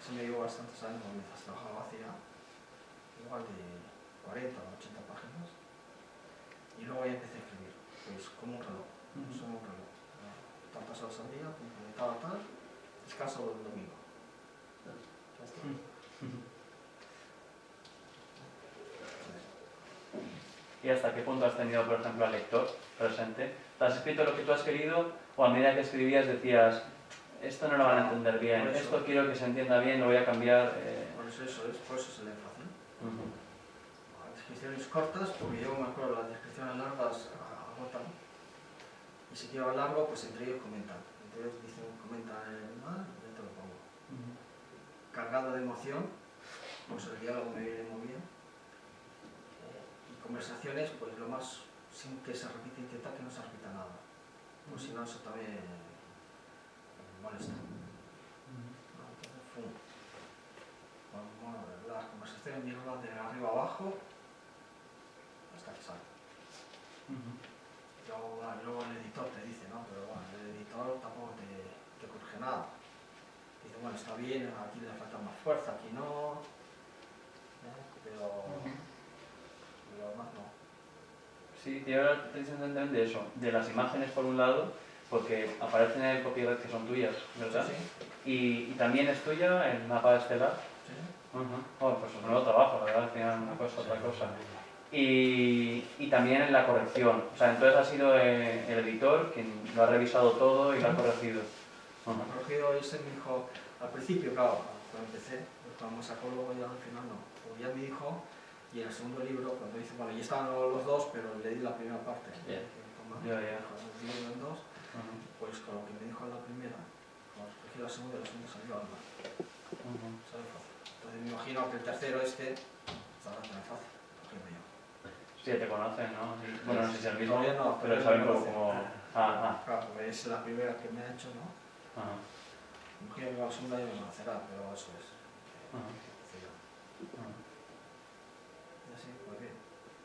eso me llevó bastantes años, mientras trabajaba hacía igual de 40 o 80 páginas, y luego ya empecé a escribir, pues como un reloj, como un reloj. Tantas horas al día, tal, descanso el domingo. y hasta qué punto has tenido, por ejemplo, al lector presente. ¿Te has escrito lo que tú has querido o a medida que escribías decías, esto no lo van a entender bien, Por eso. esto quiero que se entienda bien, lo voy a cambiar? Por eso es el énfasis. Las descripciones cortas, porque yo me acuerdo, las descripciones largas agotan. Y si quiero largo, pues entre ellos comentan. Entre ellos dicen, comentan el mal, yo te lo pongo. Cargado de emoción, pues el diálogo me viene muy bien. Y conversaciones, pues lo más, sin que se repita, intentar que no se repita nada. Pues si no, eso también molesta. No, entonces, fum. Bueno, las conversaciones mirarlas de arriba abajo hasta que sale. Luego el editor te dice, ¿no? Pero bueno, el editor tampoco te corrige nada. Dice, bueno, está bien, aquí le falta más fuerza, aquí no. Pero lo demás no. Sí, y ahora te dicen también de eso, de las imágenes por un lado, porque aparecen en el copyright que son tuyas, ¿verdad? Sí. Y también es tuya el mapa estelar. Sí. Bueno, pues un nuevo trabajo, la verdad, al final una cosa, otra cosa. Y también en la corrección, o sea, entonces ha sido el editor quien lo ha revisado todo y lo ha corregido. Lo ha corregido, ese me dijo, al principio, claro, cuando empecé, cuando me sacó luego ya al final no, porque ya me dijo, y en el segundo libro, cuando dice, bueno, ya estaban los dos, pero le di la primera parte, Yeah. Ya. dividido en dos, pues con lo que me dijo en la primera, cuando corregí la segunda salió al mal. Sale fácil. Entonces me imagino que el tercero estará tan fácil, cogiendo yo. Sí, te conocen, ¿no? Y, bueno, no sé si es el mismo, Todavía no, pero todavía saben no cómo... conocen. Claro, porque es la primera que me ha hecho, ¿no? Ajá. Me imagino que la segunda ya me conocerá, pero eso es. Y así, pues bien.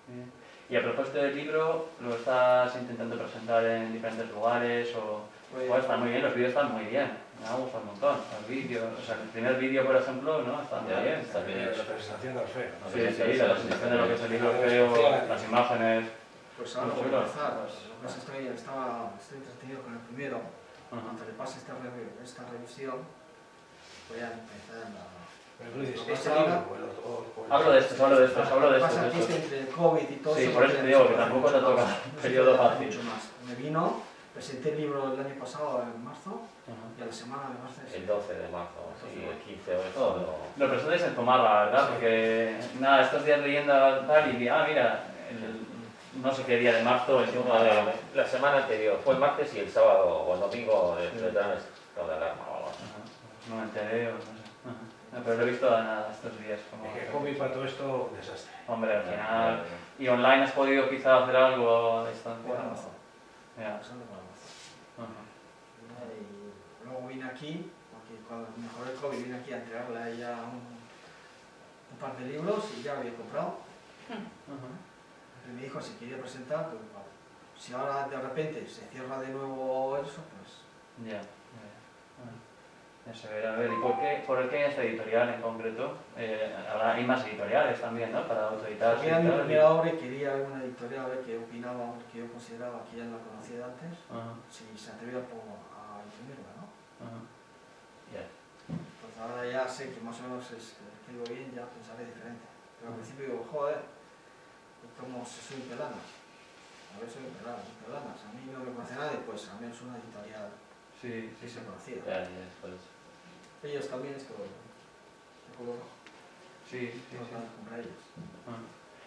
Bien. Y a propósito del libro, ¿lo estás intentando presentar en diferentes lugares o...? Pues, Bueno, está muy bien, los vídeos están muy bien, me ha gustado un montón. Los vídeos, o sea, el primer vídeo, por ejemplo, ¿no? Está muy Ya, bien. está bien La hecho. presentación de Orfeo. ¿no? Sí, sí, la presentación de lo que es el libro, creo, las imágenes... pues ahora Muy voy chulo. a empezar. Lo que pasa es que estoy entretenido con el primero. Cuando le pase esta revisión, voy a empezar en la... Pero tú dices, Lo que este pasa libro ahora- o el Hablo de estos, hablo de estos, hablo de Lo que estos. pasa es que entre el COVID y todo Sí, eso... por eso te digo que tampoco te toca periodo fácil. Mucho más. Me vino, presenté el libro el año pasado, en marzo, y a la semana de marzo... El 12 de marzo, sí, el 15 o eso. Lo presentáis en Zumarra, ¿verdad? Porque, nada, estos días leyendo tal y mira, no sé qué día de marzo es Zumarra. La semana anterior, fue el martes y el sábado o el domingo tendrán estado de alarma o algo así. No me enteré o no sé. No, pero lo he visto nada estos días. Como... Es que el COVID para todo esto, un desastre. Hombre, al final... ¿Y online has podido quizá hacer algo a distancia? Por Amazon. Ya. Pasando por Amazon. Ajá. Y luego vine aquí, porque cuando mejoró el COVID vine aquí a entregarle a ella un par de libros y ya lo había comprado. Ajá. Y me dijo si quería presentar, pues vale. Si ahora de repente se cierra de nuevo eso, pues... Ya. Ya se verá. A ver, ¿y por qué esta editorial en concreto? Ahora hay más editoriales también, ¿no? Para autoeditarse. Era y mi tal, primera obra y quería ver una editorial, a ver qué opinaba, que yo consideraba que ya la conocía de antes, Ajá. si se atrevía a imprimirla, ¿no? Ajá. Ya. Pues ahora ya sé que más o menos escribo bien, ya pensaré diferente. Pero al principio digo, joder, es como si soy pelanas. A ver, soy pelanas. A mí no me conoce nadie, pues al menos una editorial Sí, sí se conocida. Ya, pues. Ellos también es todo de color rojo. sí, sí. No van a comprar ellos.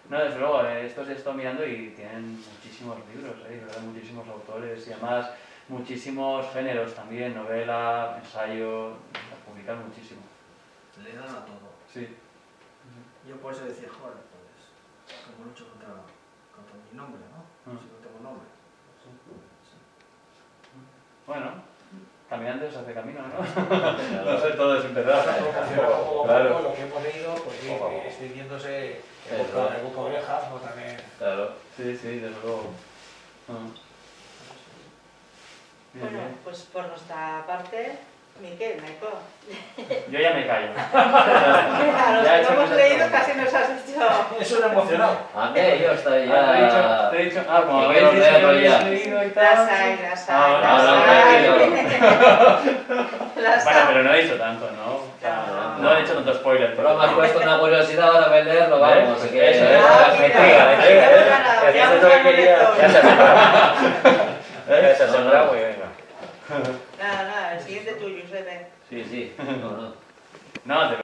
No, desde luego, estos he estado mirando y tienen muchísimos libros, ¿verdad? Muchísimos autores y además muchísimos géneros también, novela, ensayo, publican muchísimo. Le dan a todo. Sí. Yo por eso decía, joder, pues como lucho contra mi nombre, ¿no? Si no tengo nombre. Bueno, caminando se hace camino, ¿no? No sé, todo es empezar. Poco a Claro. poco lo que hemos leído, pues sí, que extendiéndose en boca oreja, o también. Claro. Sí, desde luego. Bien, Bueno, bien. pues por nuestra parte, Miquel, Maiko. Yo ya me callo. A los Ya he que hecho no hemos muchas leído preguntas. casi nos has hecho... Eso es emocionado. A mí, yo estoy ya. Te he dicho, como Y habéis quiero dicho que leerlo habéis ya. leído y Las tal. hay, las Ah, hay, ahora las lo he hay. Las Bueno, hay. pero no he dicho tanto, ¿no? O sea, No. No he hecho tanto spoiler. Pero me has puesto una curiosidad ahora a leerlo, vamos. Pues que- eso, Me intriga, me intriga. Ya Eso es lo que quería. Ya se ha sembrado y venga. Nada, el siguiente tuyo, Josep. Sí, sí. No, no. No, de